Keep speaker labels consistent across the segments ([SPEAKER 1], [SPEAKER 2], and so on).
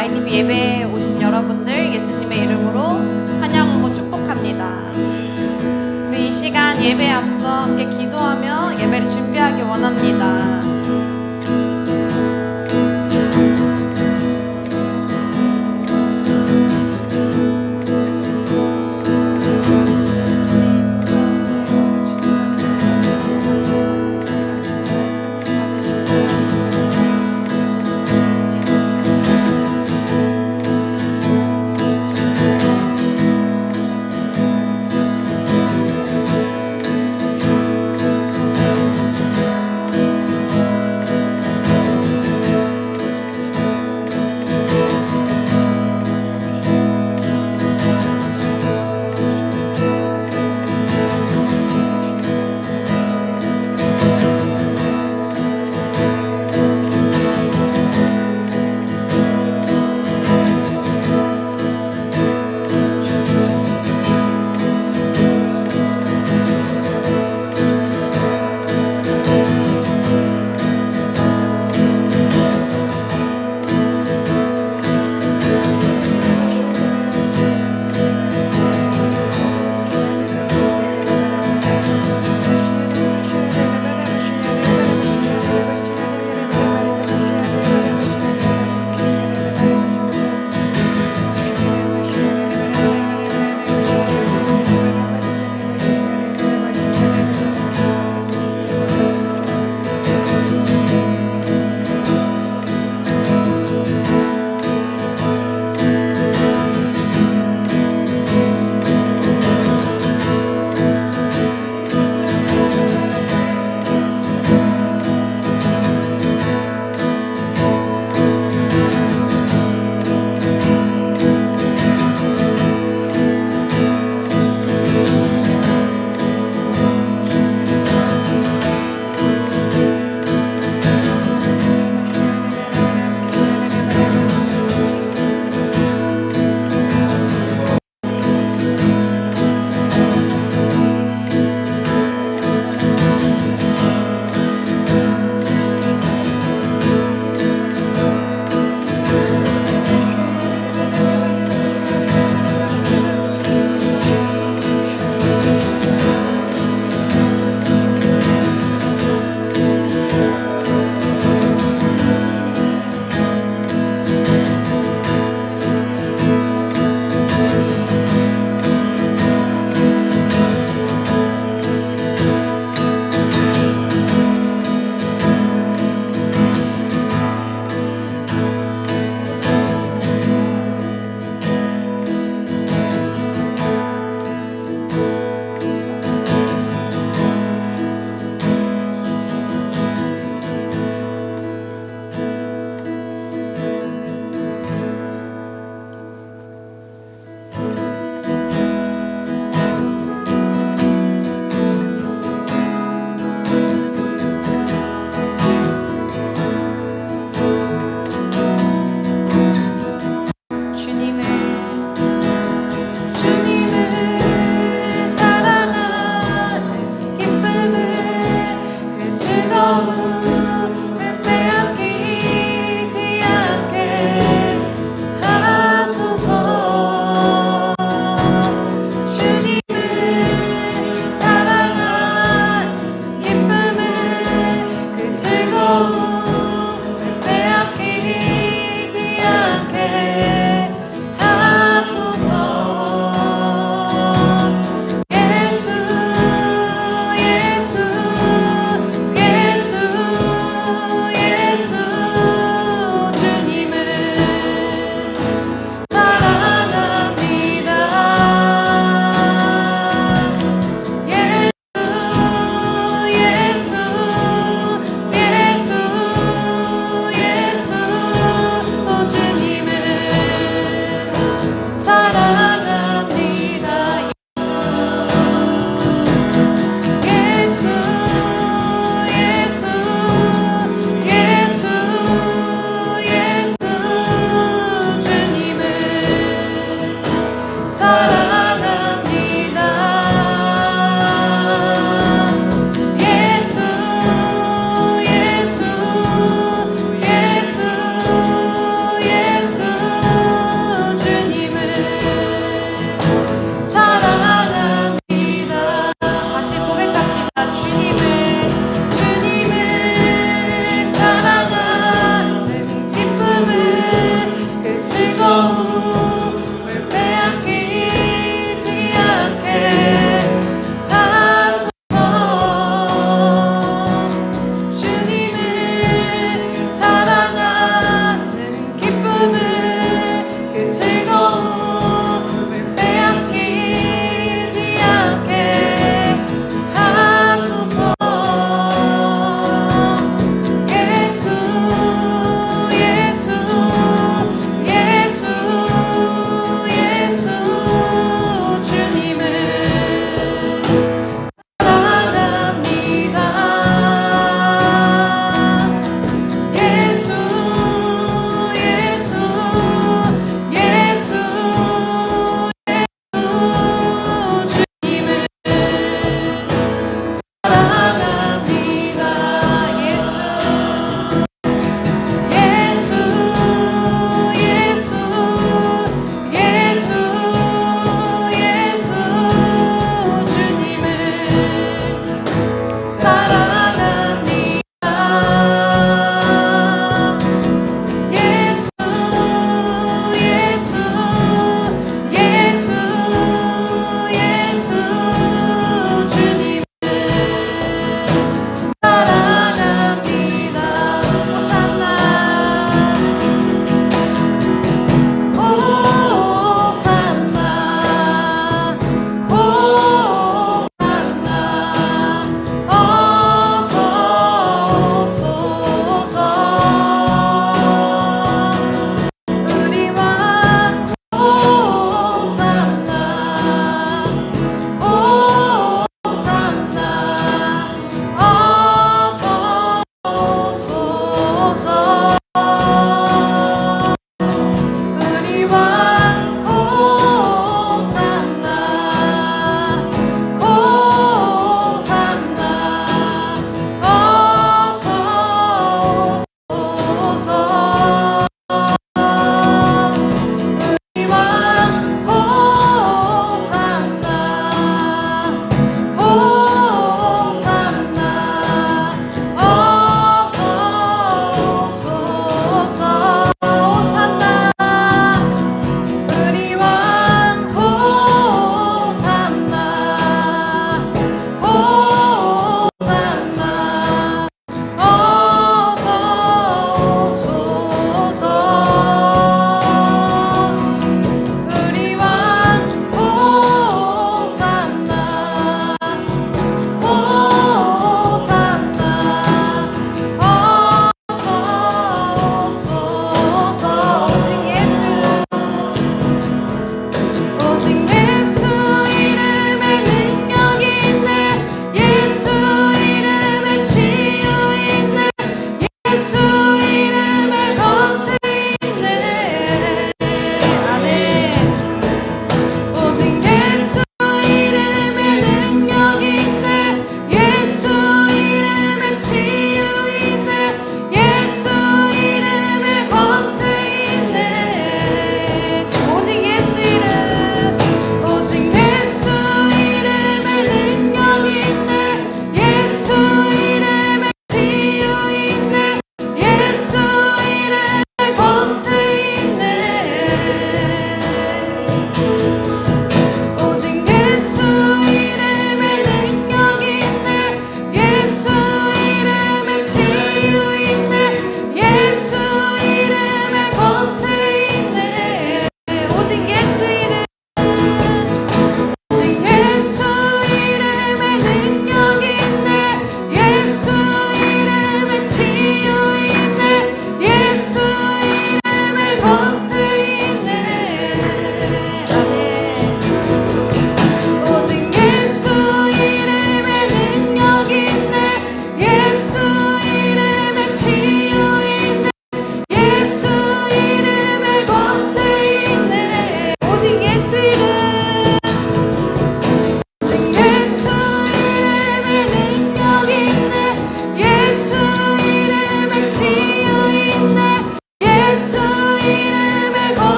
[SPEAKER 1] YTV 예배에 오신 여러분들 예수님의 이름으로 환영하고 축복합니다. 우리 이 시간 예배에 앞서 함께 기도하며 예배를 준비하기 원합니다.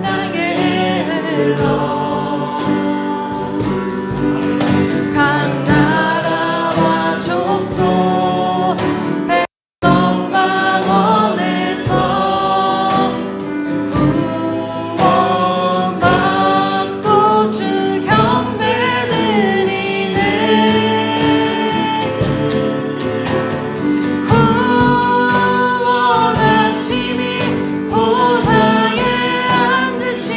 [SPEAKER 1] 땅에 흘러 각 나라와 족속 백성방언에서 구원받고 주 경배드리네. 구원하심이 보상에 앉으신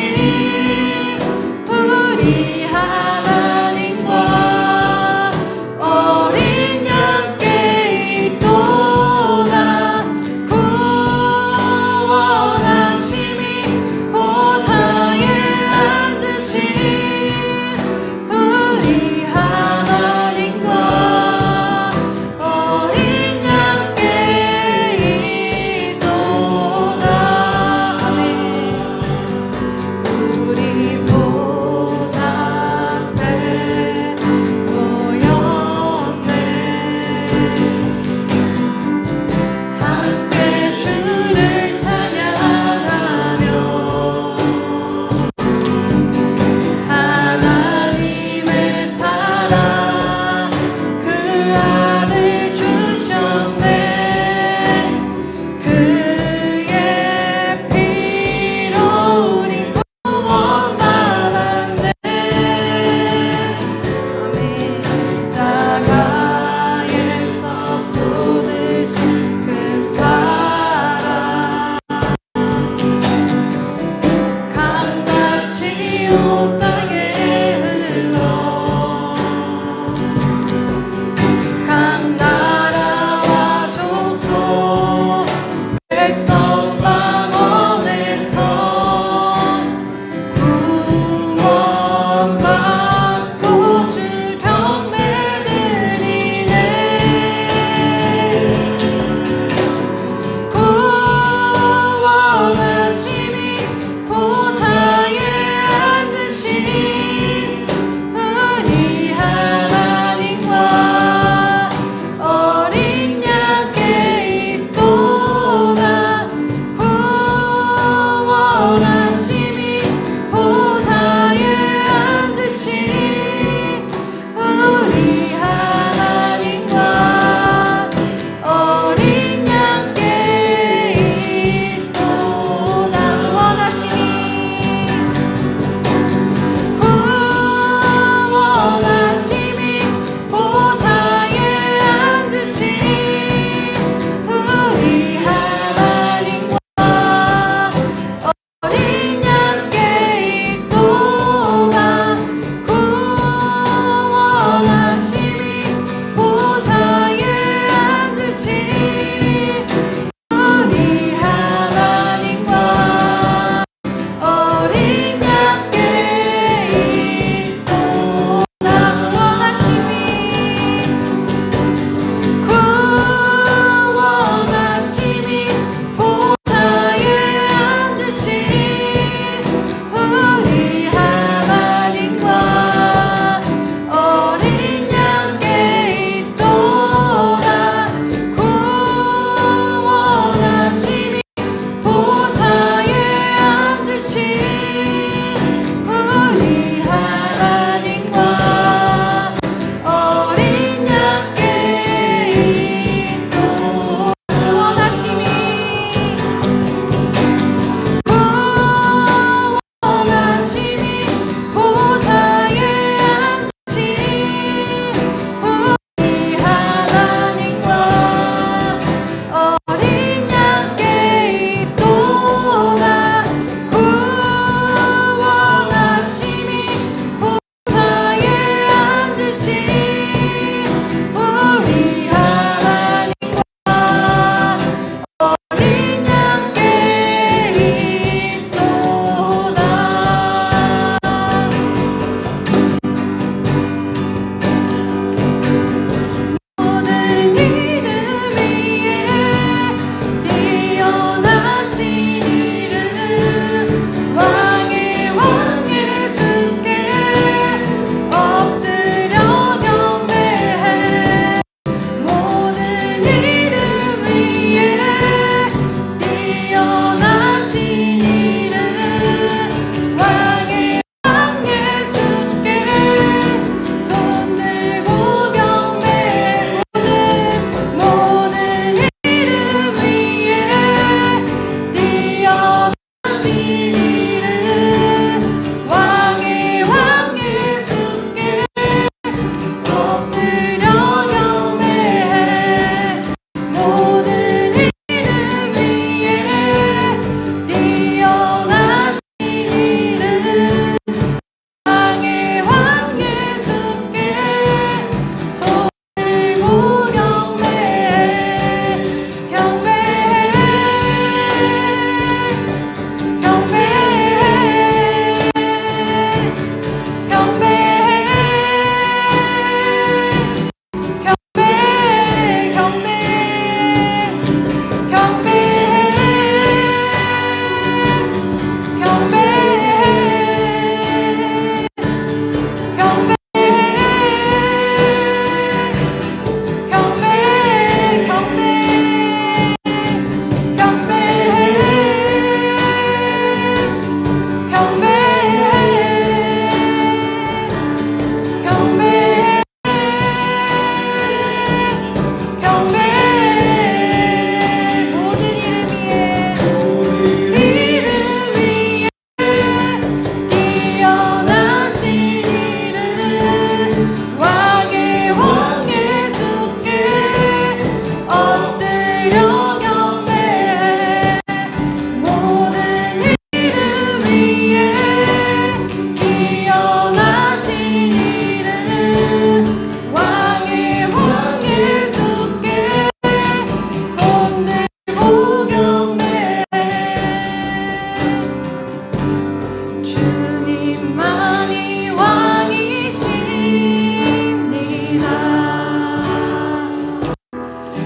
[SPEAKER 1] 주님만이 왕이십니다.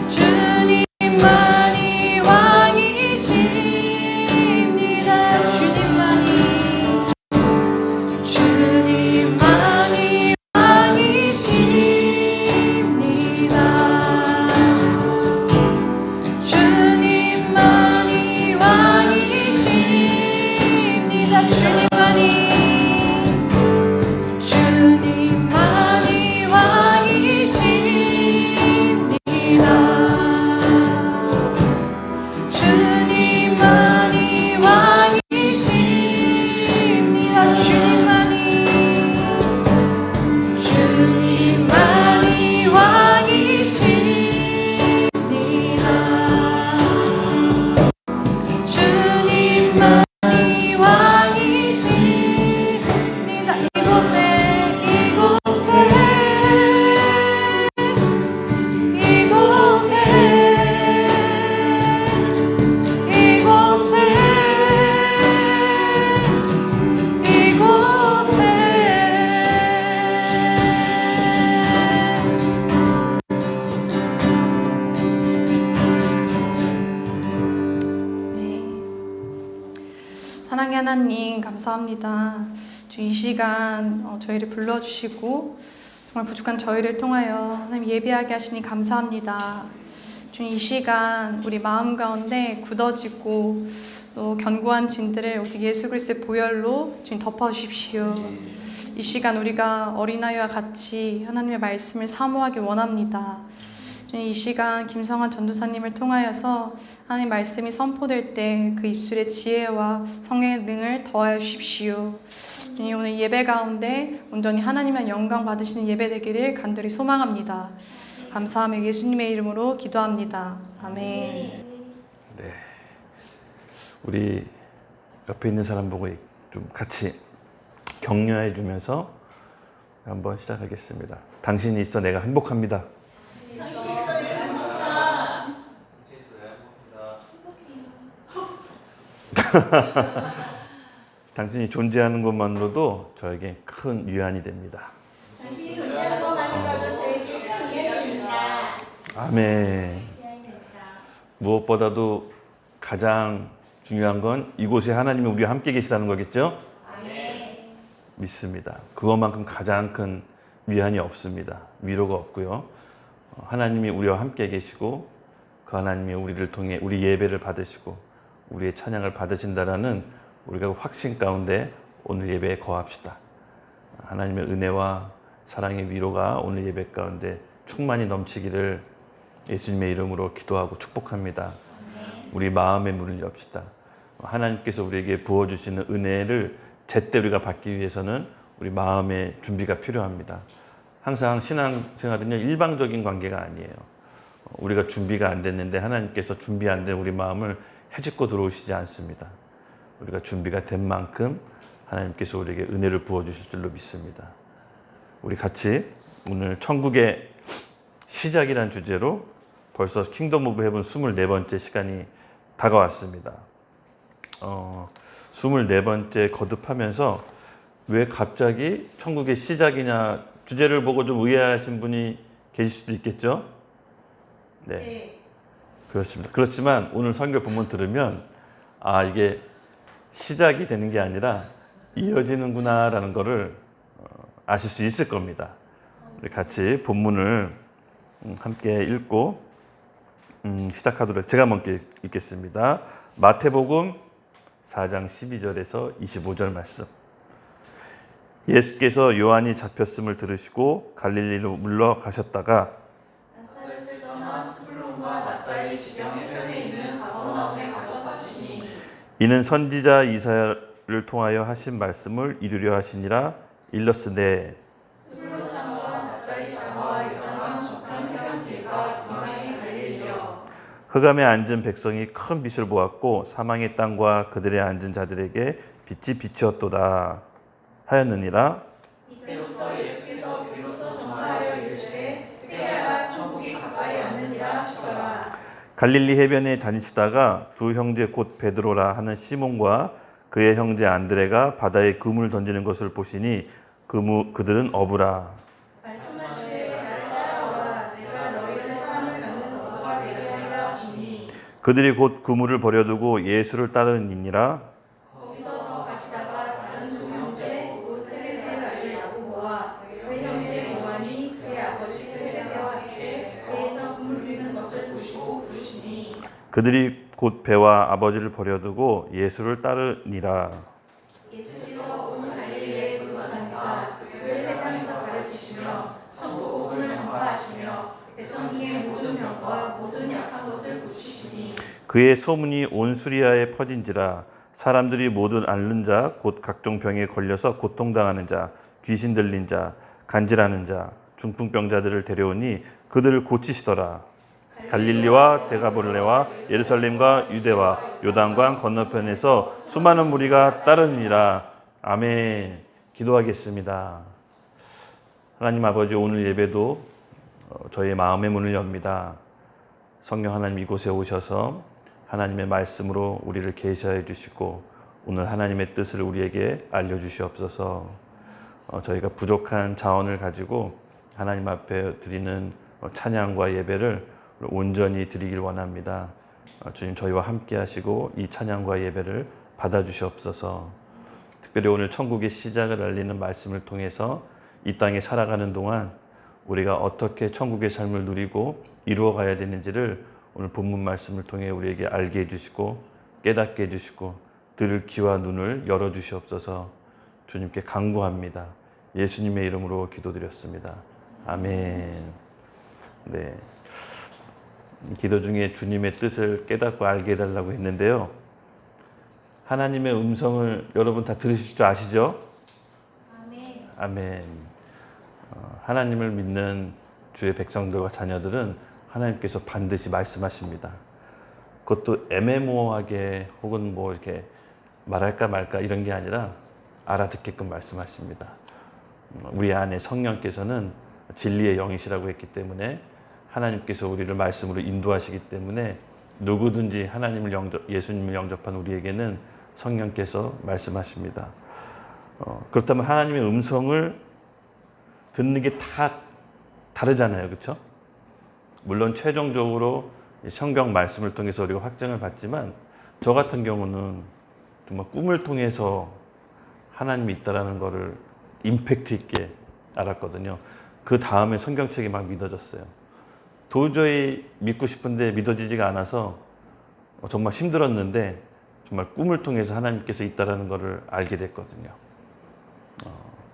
[SPEAKER 1] 주님만이 왕이십니다. 주님만이 왕이십니다. 주님만이 왕이십니다. 주님만이 왕이십니다. 주님만이 왕이십니다. 주님만이 왕이십니다. 주님만이 왕이십니다. 이곳에 사랑의 하나님 감사합니다. 주 이 시간 저희를 불러주시고 정말 부족한 저희를 통하여 하나님 예배하게 하시니 감사합니다. 주 이 시간 우리 마음 가운데 굳어지고 또 견고한 진들을 오직 예수 그리스도의 보혈로 주님 덮어주십시오. 이 시간 우리가 어린아이와 같이 하나님의 말씀을 사모하기 원합니다. 주님 이 시간 김성환 전도사님을 통하여서 하나님 말씀이 선포될 때 그 입술의 지혜와 성령의 능을 더하여 주십시오. 주님 오늘 예배 가운데 온전히 하나님의 영광 받으시는 예배 되기를 간절히 소망합니다. 감사하며 예수님의 이름으로 기도합니다. 아멘.
[SPEAKER 2] 네, 우리 옆에 있는 사람 보고 좀 같이 격려해 주면서 한번 시작하겠습니다. 당신이 있어 내가 행복합니다. 당신이 존재하는 것만으로도 저에게 큰 위안이 됩니다.
[SPEAKER 3] 당신이 존재하는 것만으로도 저에게 큰 위안입니다.
[SPEAKER 2] 아멘. 무엇보다도 가장 중요한 건 이곳에 하나님이 우리와 함께 계시다는 거겠죠?
[SPEAKER 3] 아멘.
[SPEAKER 2] 믿습니다. 그것만큼 가장 큰 위안이 없습니다. 위로가 없고요. 하나님이 우리와 함께 계시고 그 하나님이 우리를 통해 우리 예배를 받으시고 우리의 찬양을 받으신다라는 우리가 확신 가운데 오늘 예배에 거합시다. 하나님의 은혜와 사랑의 위로가 오늘 예배 가운데 충만히 넘치기를 예수님의 이름으로 기도하고 축복합니다. 우리 마음의 문을 엽시다. 하나님께서 우리에게 부어주시는 은혜를 제때 우리가 받기 위해서는 우리 마음의 준비가 필요합니다. 항상 신앙생활은요 일방적인 관계가 아니에요. 우리가 준비가 안 됐는데 하나님께서 준비 안 된 우리 마음을 헤집고 들어오시지 않습니다. 우리가 준비가 된 만큼 하나님께서 우리에게 은혜를 부어주실 줄로 믿습니다. 우리 같이 오늘 천국의 시작이라는 주제로 벌써 킹덤 오브 헤븐 24번째 시간이 다가왔습니다. 24번째 거듭하면서 왜 갑자기 천국의 시작이냐 주제를 보고 좀 의아하신 분이 계실 수도 있겠죠? 네. 그렇습니다. 그렇지만 오늘 설교 본문 들으면 이게 시작이 되는 게 아니라 이어지는구나라는 것을 아실 수 있을 겁니다. 우리 같이 본문을 함께 읽고 시작하도록 제가 먼저 읽겠습니다. 마태복음 4장 12절에서 25절 말씀. 예수께서 요한이 잡혔음을 들으시고 갈릴리로 물러가셨다가
[SPEAKER 1] 나사렛을 떠나 스불론과 납달리 지경 해변에 있는 가버나움에 가서 사시니
[SPEAKER 2] 이는 선지자 이사야를 통하여 하신 말씀을 이루려 하시니라. 일렀으되
[SPEAKER 1] 스불론 땅과 납달리 땅과 요단강 저편 해변 길과 이방의 갈릴리여.
[SPEAKER 2] 흑암에 앉은 백성이 큰 빛을 보았고 사망의 땅과 그들의 앉은 자들에게 빛이 비치었도다 하였느니라.
[SPEAKER 1] 이때부터 예수께서 비로소 전파하여 이르시되 회개하라 천국이 가까이 왔느니라 하시더라.
[SPEAKER 2] 갈릴리 해변에 다니시다가 두 형제 곧 베드로라 하는 시몬과 그의 형제 안드레가 바다에 그물을 던지는 것을 보시니 그들은 어부라. 그들이 곧 그물을 버려두고 예수를 따르니라. 그들이 곧 배와 아버지를 버려두고 예수를 따르니라. 그의 소문이 온 수리아에 퍼진지라. 사람들이 모든 앓는 자, 곧 각종 병에 걸려서 고통당하는 자, 귀신 들린 자, 간질하는 자, 중풍병자들을 데려오니 그들을 고치시더라. 갈릴리와 데가볼레와 예루살렘과 유대와 요단강 건너편에서 수많은 무리가 따르니라. 아멘. 기도하겠습니다. 하나님 아버지, 오늘 예배도 저희의 마음의 문을 엽니다. 성령 하나님 이곳에 오셔서 하나님의 말씀으로 우리를 계시하여 주시고 오늘 하나님의 뜻을 우리에게 알려주시옵소서. 저희가 부족한 자원을 가지고 하나님 앞에 드리는 찬양과 예배를 온전히 드리길 원합니다. 주님, 저희와 함께 하시고 이 찬양과 예배를 받아주시옵소서. 특별히 오늘 천국의 시작을 알리는 말씀을 통해서 이 땅에 살아가는 동안 우리가 어떻게 천국의 삶을 누리고 이루어가야 되는지를 오늘 본문 말씀을 통해 우리에게 알게 해주시고 깨닫게 해주시고 들을 귀와 눈을 열어주시옵소서. 주님께 간구합니다. 예수님의 이름으로 기도드렸습니다. 아멘. 네. 기도 중에 주님의 뜻을 깨닫고 알게 해달라고 했는데요. 하나님의 음성을 여러분 다 들으실 줄 아시죠?
[SPEAKER 3] 아멘.
[SPEAKER 2] 아멘. 하나님을 믿는 주의 백성들과 자녀들은 하나님께서 반드시 말씀하십니다. 그것도 애매모호하게 혹은 뭐 이렇게 말할까 말까 이런 게 아니라 알아듣게끔 말씀하십니다. 우리 안에 성령께서는 진리의 영이시라고 했기 때문에 하나님께서 우리를 말씀으로 인도하시기 때문에 누구든지 예수님을 영접한 우리에게는 성령께서 말씀하십니다. 그렇다면 하나님의 음성을 듣는 게 다 다르잖아요. 그렇죠? 물론 최종적으로 성경 말씀을 통해서 우리가 확증을 받지만 저 같은 경우는 정말 꿈을 통해서 하나님이 있다라는 것을 임팩트 있게 알았거든요. 그 다음에 성경책이 막 믿어졌어요. 도저히 믿고 싶은데 믿어지지가 않아서 정말 힘들었는데 정말 꿈을 통해서 하나님께서 있다라는 것을 알게 됐거든요.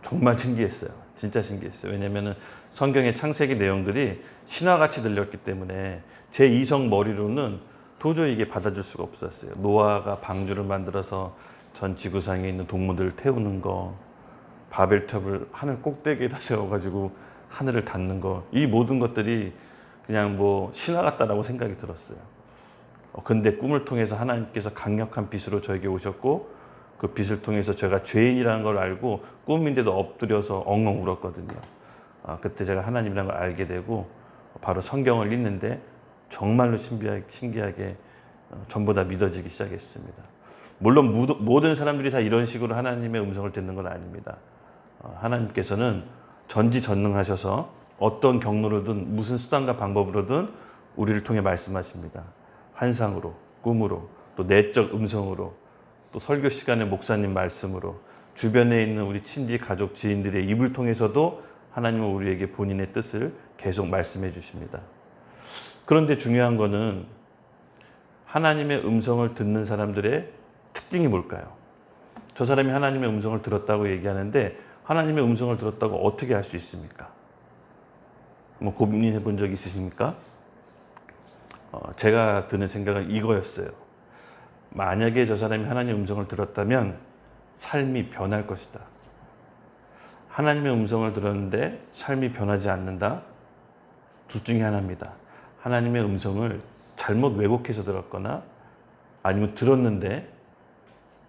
[SPEAKER 2] 정말 신기했어요. 진짜 신기했어요. 왜냐하면 성경의 창세기 내용들이 신화같이 들렸기 때문에 제 이성 머리로는 도저히 이게 받아줄 수가 없었어요. 노아가 방주를 만들어서 전 지구상에 있는 동물들을 태우는 거, 바벨탑을 하늘 꼭대기에다 세워가지고 하늘을 닫는 거, 이 모든 것들이 그냥 뭐 신화 같다라고 생각이 들었어요. 근데 꿈을 통해서 하나님께서 강력한 빛으로 저에게 오셨고 그 빛을 통해서 제가 죄인이라는 걸 알고 꿈인데도 엎드려서 엉엉 울었거든요. 그때 제가 하나님이라는 걸 알게 되고 바로 성경을 읽는데 정말로 신기하게 전부 다 믿어지기 시작했습니다. 물론 모든 사람들이 다 이런 식으로 하나님의 음성을 듣는 건 아닙니다. 하나님께서는 전지전능하셔서 어떤 경로로든 무슨 수단과 방법으로든 우리를 통해 말씀하십니다. 환상으로, 꿈으로, 또 내적 음성으로, 또 설교 시간에 목사님 말씀으로, 주변에 있는 우리 친지, 가족, 지인들의 입을 통해서도 하나님은 우리에게 본인의 뜻을 계속 말씀해 주십니다. 그런데 중요한 거는 하나님의 음성을 듣는 사람들의 특징이 뭘까요? 저 사람이 하나님의 음성을 들었다고 얘기하는데 하나님의 음성을 들었다고 어떻게 알 수 있습니까? 뭐 고민해 본 적 있으십니까? 제가 드는 생각은 이거였어요. 만약에 저 사람이 하나님의 음성을 들었다면 삶이 변할 것이다. 하나님의 음성을 들었는데 삶이 변하지 않는다? 둘 중에 하나입니다. 하나님의 음성을 잘못 왜곡해서 들었거나 아니면 들었는데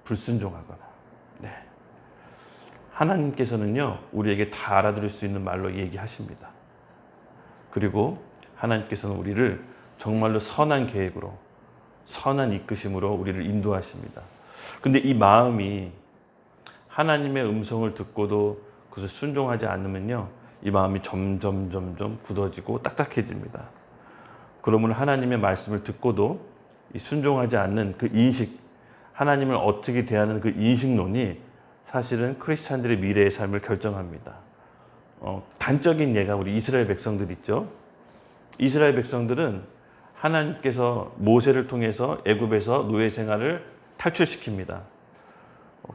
[SPEAKER 2] 불순종하거나. 네. 하나님께서는요, 우리에게 다 알아들을 수 있는 말로 얘기하십니다. 그리고 하나님께서는 우리를 정말로 선한 계획으로, 선한 이끄심으로 우리를 인도하십니다. 근데 이 마음이 하나님의 음성을 듣고도 그것을 순종하지 않으면요, 이 마음이 점점 굳어지고 딱딱해집니다. 그러면 하나님의 말씀을 듣고도 이 순종하지 않는 그 인식, 하나님을 어떻게 대하는 그 인식론이 사실은 크리스찬들의 미래의 삶을 결정합니다. 단적인 예가 우리 이스라엘 백성들 있죠. 이스라엘 백성들은 하나님께서 모세를 통해서 애굽에서 노예 생활을 탈출시킵니다.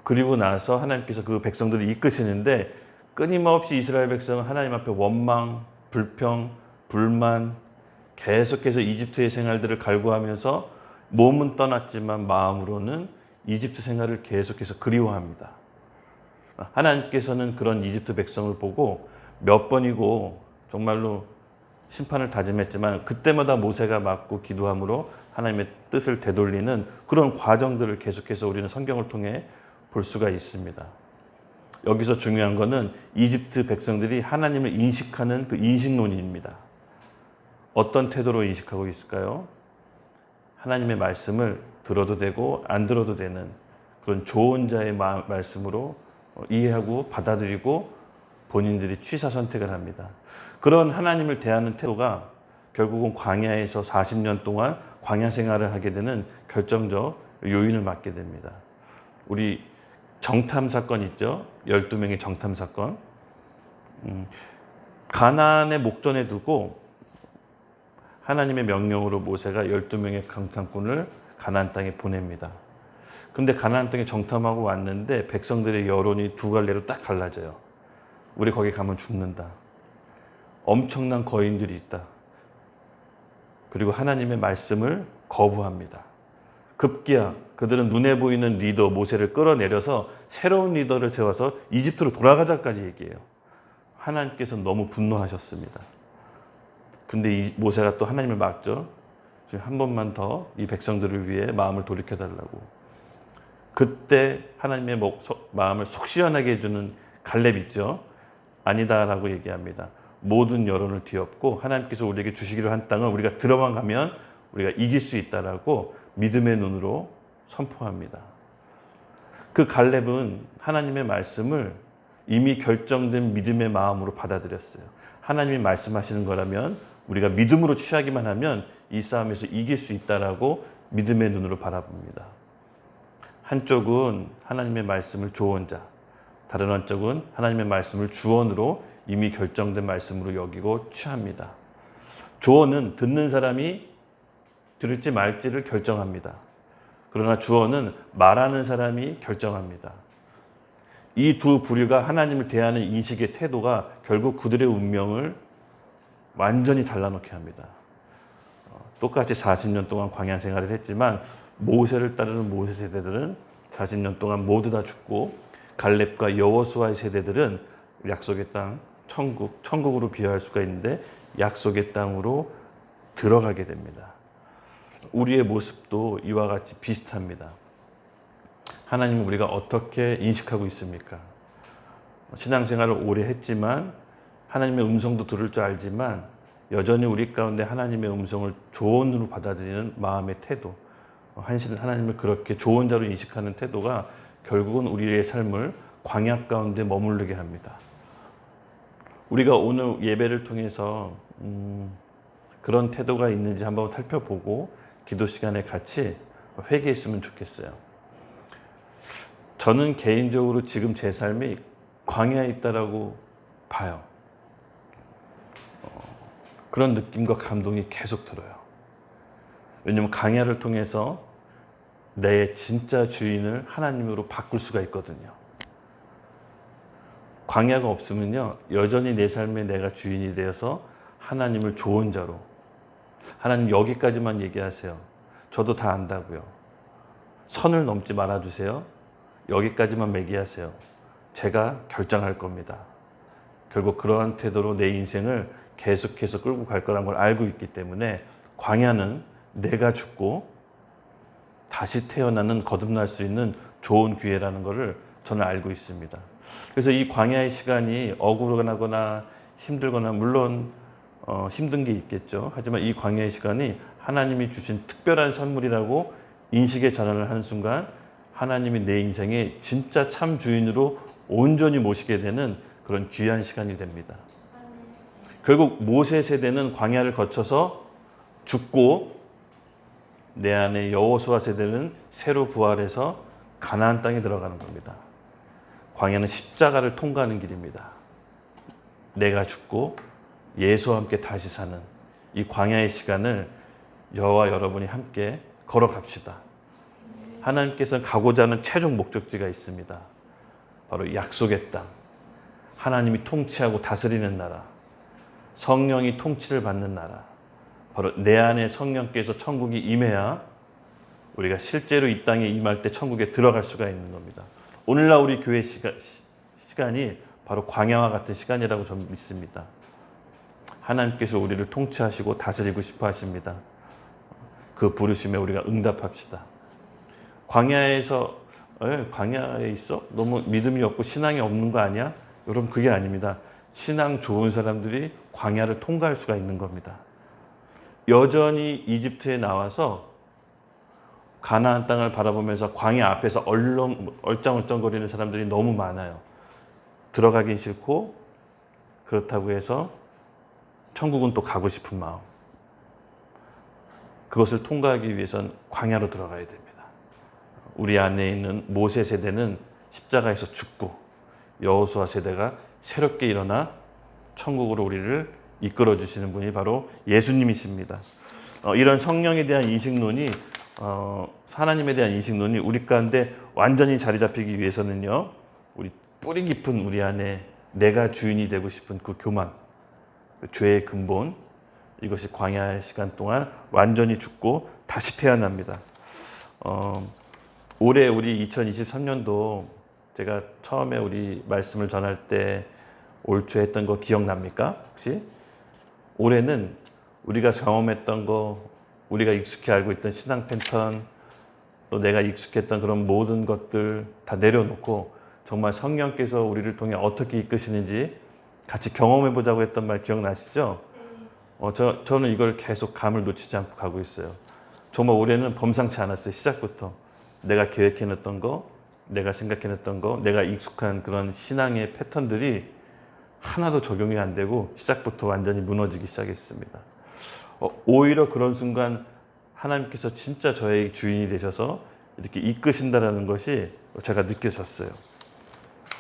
[SPEAKER 2] 그리고 나서 하나님께서 그 백성들을 이끄시는데 끊임없이 이스라엘 백성은 하나님 앞에 원망, 불평, 불만, 계속해서 이집트의 생활들을 갈구하면서 몸은 떠났지만 마음으로는 이집트 생활을 계속해서 그리워합니다. 하나님께서는 그런 이집트 백성을 보고 몇 번이고 정말로 심판을 다짐했지만 그때마다 모세가 맞고 기도함으로 하나님의 뜻을 되돌리는 그런 과정들을 계속해서 우리는 성경을 통해 볼 수가 있습니다. 여기서 중요한 것은 이집트 백성들이 하나님을 인식하는 그 인식론입니다. 어떤 태도로 인식하고 있을까요? 하나님의 말씀을 들어도 되고 안 들어도 되는 그런 조언자의 말씀으로 이해하고 받아들이고 본인들이 취사 선택을 합니다. 그런 하나님을 대하는 태도가 결국은 광야에서 40년 동안 광야 생활을 하게 되는 결정적 요인을 맡게 됩니다. 우리 정탐 사건 있죠? 12명의 정탐 사건. 가나안의 목전에 두고 하나님의 명령으로 모세가 12명의 정탐꾼을 가나안 땅에 보냅니다. 근데 가나안 땅에 정탐하고 왔는데 백성들의 여론이 두 갈래로 딱 갈라져요. 우리 거기 가면 죽는다. 엄청난 거인들이 있다. 그리고 하나님의 말씀을 거부합니다. 급기야 그들은 눈에 보이는 리더 모세를 끌어내려서 새로운 리더를 세워서 이집트로 돌아가자까지 얘기해요. 하나님께서 너무 분노하셨습니다. 근데 이 모세가 또 하나님을 막죠. 한 번만 더 이 백성들을 위해 마음을 돌이켜달라고. 그때 하나님의 마음을 속 시원하게 해주는 갈렙 있죠. 아니다라고 얘기합니다. 모든 여론을 뒤엎고 하나님께서 우리에게 주시기로 한 땅을 우리가 들어만 가면 우리가 이길 수 있다라고 믿음의 눈으로 선포합니다. 그 갈렙은 하나님의 말씀을 이미 결정된 믿음의 마음으로 받아들였어요. 하나님이 말씀하시는 거라면 우리가 믿음으로 취하기만 하면 이 싸움에서 이길 수 있다라고 믿음의 눈으로 바라봅니다. 한쪽은 하나님의 말씀을 조언자, 다른 한쪽은 하나님의 말씀을 주언으로 이미 결정된 말씀으로 여기고 취합니다. 조언은 듣는 사람이 들을지 말지를 결정합니다. 그러나 주언은 말하는 사람이 결정합니다. 이 두 부류가 하나님을 대하는 인식의 태도가 결국 그들의 운명을 완전히 달라놓게 합니다. 똑같이 40년 동안 광야 생활을 했지만 모세를 따르는 모세 세대들은 40년 동안 모두 다 죽고 갈렙과 여호수아의 세대들은 약속의 땅, 천국으로 비유할 수가 있는데 약속의 땅으로 들어가게 됩니다. 우리의 모습도 이와 같이 비슷합니다. 하나님을 우리가 어떻게 인식하고 있습니까? 신앙생활을 오래 했지만 하나님의 음성도 들을 줄 알지만 여전히 우리 가운데 하나님의 음성을 조언으로 받아들이는 마음의 태도, 하나님을 그렇게 조언자로 인식하는 태도가 결국은 우리의 삶을 광야 가운데 머무르게 합니다. 우리가 오늘 예배를 통해서 그런 태도가 있는지 한번 살펴보고 기도 시간에 같이 회개했으면 좋겠어요. 저는 개인적으로 지금 제 삶이 광야에 있다라고 봐요. 그런 느낌과 감동이 계속 들어요. 왜냐하면 광야를 통해서 내 진짜 주인을 하나님으로 바꿀 수가 있거든요. 광야가 없으면요, 여전히 내 삶에 내가 주인이 되어서 하나님을 조언자로, 하나님 여기까지만 얘기하세요. 저도 다 안다고요. 선을 넘지 말아주세요. 여기까지만 매기하세요. 제가 결정할 겁니다. 결국 그러한 태도로 내 인생을 계속해서 끌고 갈 거란 걸 알고 있기 때문에 광야는 내가 죽고 다시 태어나는 거듭날 수 있는 좋은 기회라는 것을 저는 알고 있습니다. 그래서 이 광야의 시간이 억울하거나 힘들거나 물론 힘든 게 있겠죠. 하지만 이 광야의 시간이 하나님이 주신 특별한 선물이라고 인식의 전환을 하는 순간 하나님이 내 인생의 진짜 참 주인으로 온전히 모시게 되는 그런 귀한 시간이 됩니다. 결국 모세 세대는 광야를 거쳐서 죽고 내 안에 여호수아 세대는 새로 부활해서 가나안 땅에 들어가는 겁니다. 광야는 십자가를 통과하는 길입니다. 내가 죽고 예수와 함께 다시 사는 이 광야의 시간을 저와 여러분이 함께 걸어갑시다. 하나님께서는 가고자 하는 최종 목적지가 있습니다. 바로 약속의 땅, 하나님이 통치하고 다스리는 나라, 성령이 통치를 받는 나라, 바로 내 안에 성령께서 천국이 임해야 우리가 실제로 이 땅에 임할 때 천국에 들어갈 수가 있는 겁니다. 오늘날 우리 교회 시간이 바로 광야와 같은 시간이라고 저는 믿습니다. 하나님께서 우리를 통치하시고 다스리고 싶어 하십니다. 그 부르심에 우리가 응답합시다. 광야에 있어? 너무 믿음이 없고 신앙이 없는 거 아니야? 여러분, 그게 아닙니다. 신앙 좋은 사람들이 광야를 통과할 수가 있는 겁니다. 여전히 이집트에 나와서 가나안 땅을 바라보면서 광야 앞에서 얼짱얼짱거리는 사람들이 너무 많아요. 들어가긴 싫고 그렇다고 해서 천국은 또 가고 싶은 마음. 그것을 통과하기 위해선 광야로 들어가야 됩니다. 우리 안에 있는 모세 세대는 십자가에서 죽고 여호수아 세대가 새롭게 일어나 천국으로 우리를 이끌어 주시는 분이 바로 예수님이십니다. 이런 성령에 대한 인식론이 하나님에 대한 인식론이 우리 가운데 완전히 자리 잡히기 위해서는요, 우리 뿌리 깊은 우리 안에 내가 주인이 되고 싶은 그 교만, 그 죄의 근본, 이것이 광야의 시간 동안 완전히 죽고 다시 태어납니다. 올해 우리 2023년도 제가 처음에 우리 말씀을 전할 때 올 초에 했던 거 기억납니까? 혹시? 올해는 우리가 경험했던 거, 우리가 익숙히 알고 있던 신앙 패턴, 또 내가 익숙했던 그런 모든 것들 다 내려놓고 정말 성령께서 우리를 통해 어떻게 이끄시는지 같이 경험해 보자고 했던 말 기억나시죠? 저는 이걸 계속 감을 놓치지 않고 가고 있어요. 정말 올해는 범상치 않았어요. 시작부터. 내가 계획해놨던 거, 내가 생각해놨던 거, 내가 익숙한 그런 신앙의 패턴들이 하나도 적용이 안 되고 시작부터 완전히 무너지기 시작했습니다. 오히려 그런 순간 하나님께서 진짜 저의 주인이 되셔서 이렇게 이끄신다라는 것이 제가 느껴졌어요.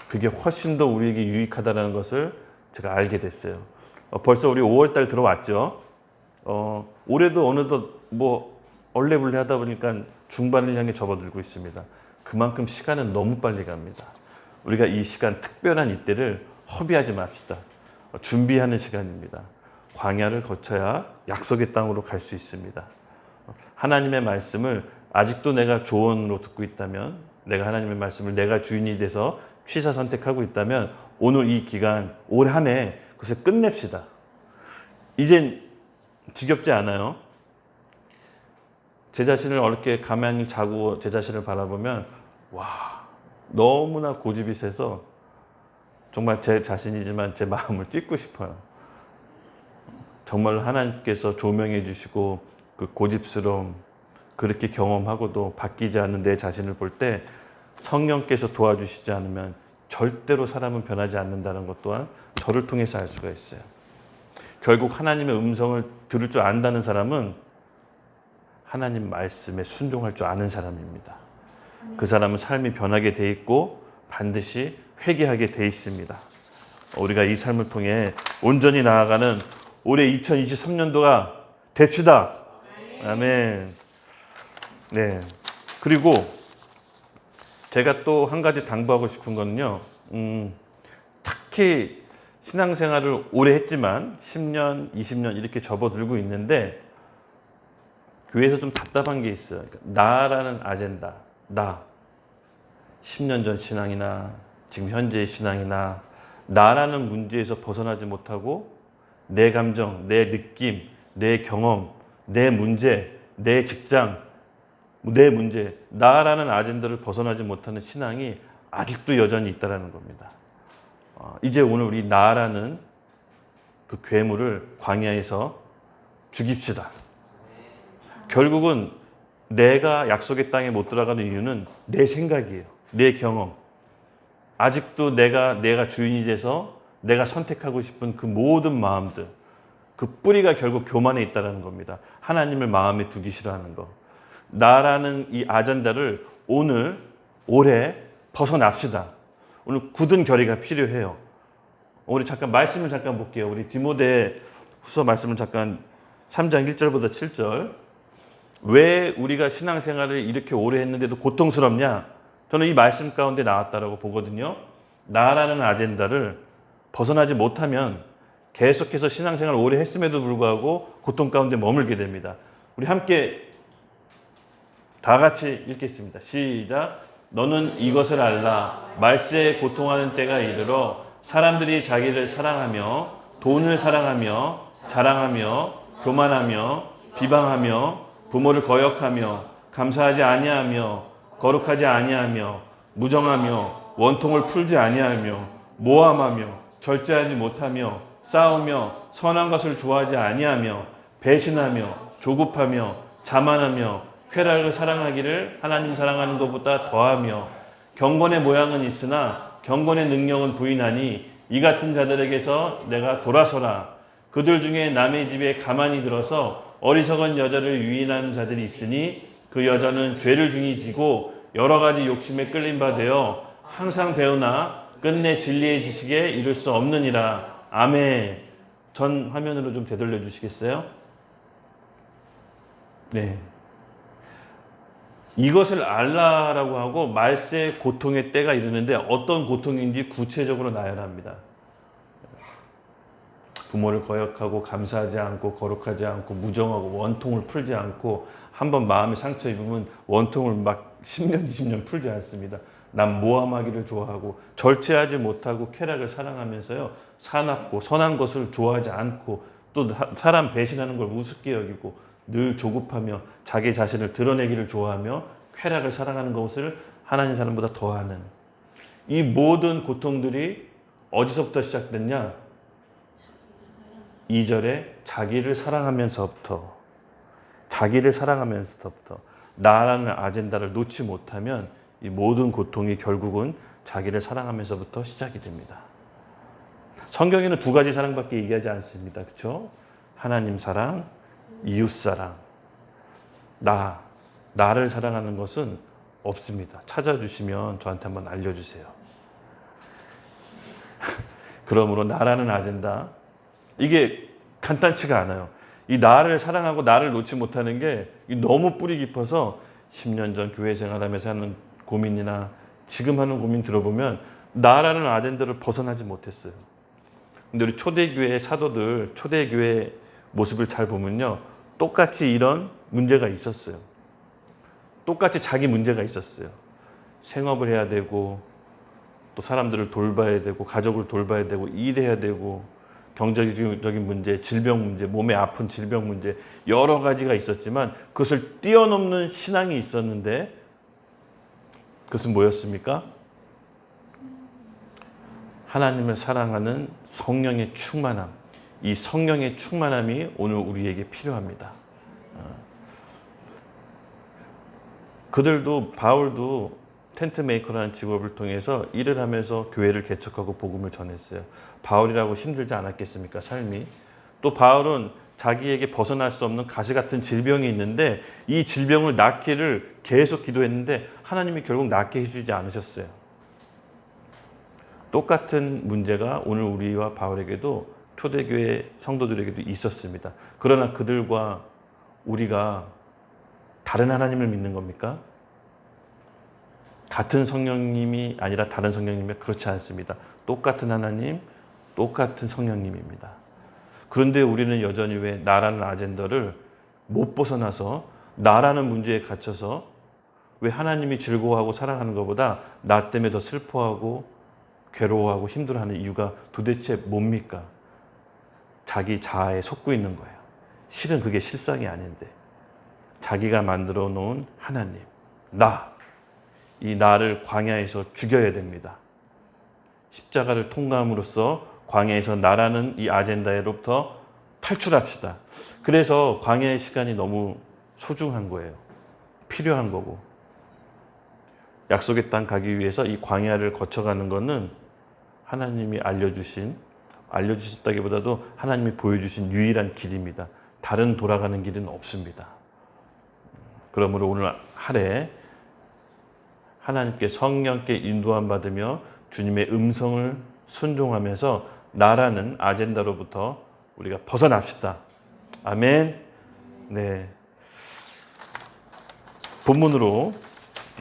[SPEAKER 2] 그게 훨씬 더 우리에게 유익하다는 것을 제가 알게 됐어요. 벌써 우리 5월달 들어왔죠. 올해도 어느덧 얼레벌레 하다 보니까 중반을 향해 접어들고 있습니다. 그만큼 시간은 너무 빨리 갑니다. 우리가 이 시간, 특별한 이때를 허비하지 맙시다. 준비하는 시간입니다. 광야를 거쳐야 약속의 땅으로 갈 수 있습니다. 하나님의 말씀을 아직도 내가 조언으로 듣고 있다면, 내가 하나님의 말씀을 내가 주인이 돼서 취사 선택하고 있다면 오늘 이 기간, 올 한 해 그것을 끝냅시다. 이젠 지겹지 않아요? 제 자신을 어렵게 가만히 자고 제 자신을 바라보면 너무나 고집이 세서 정말 제 자신이지만 제 마음을 찢고 싶어요. 정말 하나님께서 조명해 주시고 그 고집스러움, 그렇게 경험하고도 바뀌지 않는 내 자신을 볼 때 성령께서 도와주시지 않으면 절대로 사람은 변하지 않는다는 것 또한 저를 통해서 알 수가 있어요. 결국 하나님의 음성을 들을 줄 안다는 사람은 하나님 말씀에 순종할 줄 아는 사람입니다. 그 사람은 삶이 변하게 돼 있고 반드시 회개하게 돼 있습니다. 우리가 이 삶을 통해 온전히 나아가는 올해 2023년도가 됩시다. 아멘. 네. 그리고 제가 또 한 가지 당부하고 싶은 거는요. 특히 신앙생활을 오래 했지만 10년, 20년 이렇게 접어들고 있는데 교회에서 좀 답답한 게 있어요. 그러니까 나라는 아젠다, 나. 10년 전 신앙이나 지금 현재의 신앙이나 나라는 문제에서 벗어나지 못하고 내 감정, 내 느낌, 내 경험, 내 문제, 내 직장, 내 문제, 나라는 아젠다를 벗어나지 못하는 신앙이 아직도 여전히 있다는 겁니다. 이제 오늘 우리 나라는 그 괴물을 광야에서 죽입시다. 결국은 내가 약속의 땅에 못 들어가는 이유는 내 생각이에요. 내 경험. 아직도 내가 주인이 돼서 내가 선택하고 싶은 그 모든 마음들, 그 뿌리가 결국 교만에 있다는 겁니다. 하나님을 마음에 두기 싫어하는 거. 나라는 이 아젠다를 올해 벗어납시다. 오늘 굳은 결의가 필요해요. 우리 잠깐 말씀을 잠깐 볼게요. 우리 디모데 후서 말씀을 잠깐 3장 1절부터 7절. 왜 우리가 신앙생활을 이렇게 오래 했는데도 고통스럽냐? 저는 이 말씀 가운데 나왔다라고 보거든요. 나라는 아젠다를 벗어나지 못하면 계속해서 신앙생활을 오래 했음에도 불구하고 고통 가운데 머물게 됩니다. 우리 함께 다 같이 읽겠습니다. 시작. 너는 이것을 알라. 말세에 고통하는 때가 이르러 사람들이 자기를 사랑하며 돈을 사랑하며 자랑하며 교만하며 비방하며 부모를 거역하며 감사하지 아니하며 거룩하지 아니하며 무정하며 원통을 풀지 아니하며 모함하며 절제하지 못하며 싸우며 선한 것을 좋아하지 아니하며 배신하며 조급하며 자만하며 쾌락을 사랑하기를 하나님 사랑하는 것보다 더하며 경건의 모양은 있으나 경건의 능력은 부인하니 이 같은 자들에게서 내가 돌아서라. 그들 중에 남의 집에 가만히 들어서 어리석은 여자를 유인하는 자들이 있으니 그 여자는 죄를 중히 지고 여러 가지 욕심에 끌린 바 되어 항상 배우나 끝내 진리의 지식에 이를 수 없느니라. 아멘. 전 화면으로 좀 되돌려 주시겠어요? 네. 이것을 알라라고 하고 말세 고통의 때가 이르는데 어떤 고통인지 구체적으로 나열합니다. 부모를 거역하고 감사하지 않고 거룩하지 않고 무정하고 원통을 풀지 않고 한번 마음에 상처 입으면 원통을 막 10년 20년 풀지 않습니다. 난 모함하기를 좋아하고 절제하지 못하고 쾌락을 사랑하면서요. 사납고 선한 것을 좋아하지 않고 또 사람 배신하는 걸 우습게 여기고 늘 조급하며 자기 자신을 드러내기를 좋아하며 쾌락을 사랑하는 것을 하나님 사람보다 더하는 이 모든 고통들이 어디서부터 시작됐냐? 2절에 자기를 사랑하면서부터 나라는 아젠다를 놓지 못하면 이 모든 고통이 결국은 자기를 사랑하면서부터 시작이 됩니다. 성경에는 두 가지 사랑밖에 얘기하지 않습니다. 그렇죠? 하나님 사랑, 이웃 사랑. 나를 사랑하는 것은 없습니다. 찾아주시면 저한테 한번 알려주세요. 그러므로 나라는 아젠다. 이게 간단치가 않아요. 이 나를 사랑하고 나를 놓지 못하는 게 너무 뿌리 깊어서 10년 전 교회 생활하면서 하는 고민이나 지금 하는 고민 들어보면 나라는 아젠다를 벗어나지 못했어요. 근데 우리 초대교회 사도들, 초대교회 모습을 잘 보면요. 똑같이 이런 문제가 있었어요. 똑같이 자기 문제가 있었어요. 생업을 해야 되고 또 사람들을 돌봐야 되고 가족을 돌봐야 되고 일해야 되고 경제적인 문제, 질병 문제, 몸에 아픈 질병 문제 여러 가지가 있었지만 그것을 뛰어넘는 신앙이 있었는데 그것은 뭐였습니까? 하나님을 사랑하는 성령의 충만함. 이 성령의 충만함이 오늘 우리에게 필요합니다. 그들도 바울도 텐트 메이커라는 직업을 통해서 일을 하면서 교회를 개척하고 복음을 전했어요. 바울이라고 힘들지 않았겠습니까? 삶이. 또 바울은 자기에게 벗어날 수 없는 가시 같은 질병이 있는데 이 질병을 낫기를 계속 기도했는데 하나님이 결국 낫게 해주지 않으셨어요. 똑같은 문제가 오늘 우리와 바울에게도 초대교회 성도들에게도 있었습니다. 그러나 그들과 우리가 다른 하나님을 믿는 겁니까? 같은 성령님이 아니라 다른 성령님이 그렇지 않습니다. 똑같은 하나님, 똑같은 성령님입니다. 그런데 우리는 여전히 왜 나라는 아젠다를 못 벗어나서 나라는 문제에 갇혀서 왜 하나님이 즐거워하고 사랑하는 것보다 나 때문에 더 슬퍼하고 괴로워하고 힘들어하는 이유가 도대체 뭡니까? 자기 자아에 속고 있는 거예요. 실은 그게 실상이 아닌데 자기가 만들어 놓은 하나님, 이 나를 광야에서 죽여야 됩니다. 십자가를 통과함으로써 광야에서 나라는 이 아젠다로부터 탈출합시다. 그래서 광야의 시간이 너무 소중한 거예요. 필요한 거고, 약속의 땅 가기 위해서 이 광야를 거쳐가는 것은 하나님이 알려주셨다기보다도 하나님이 보여주신 유일한 길입니다. 다른 돌아가는 길은 없습니다. 그러므로 오늘 하루에 하나님께 성령께 인도함 받으며 주님의 음성을 순종하면서 나라는 아젠다로부터 우리가 벗어납시다. 아멘. 네. 본문으로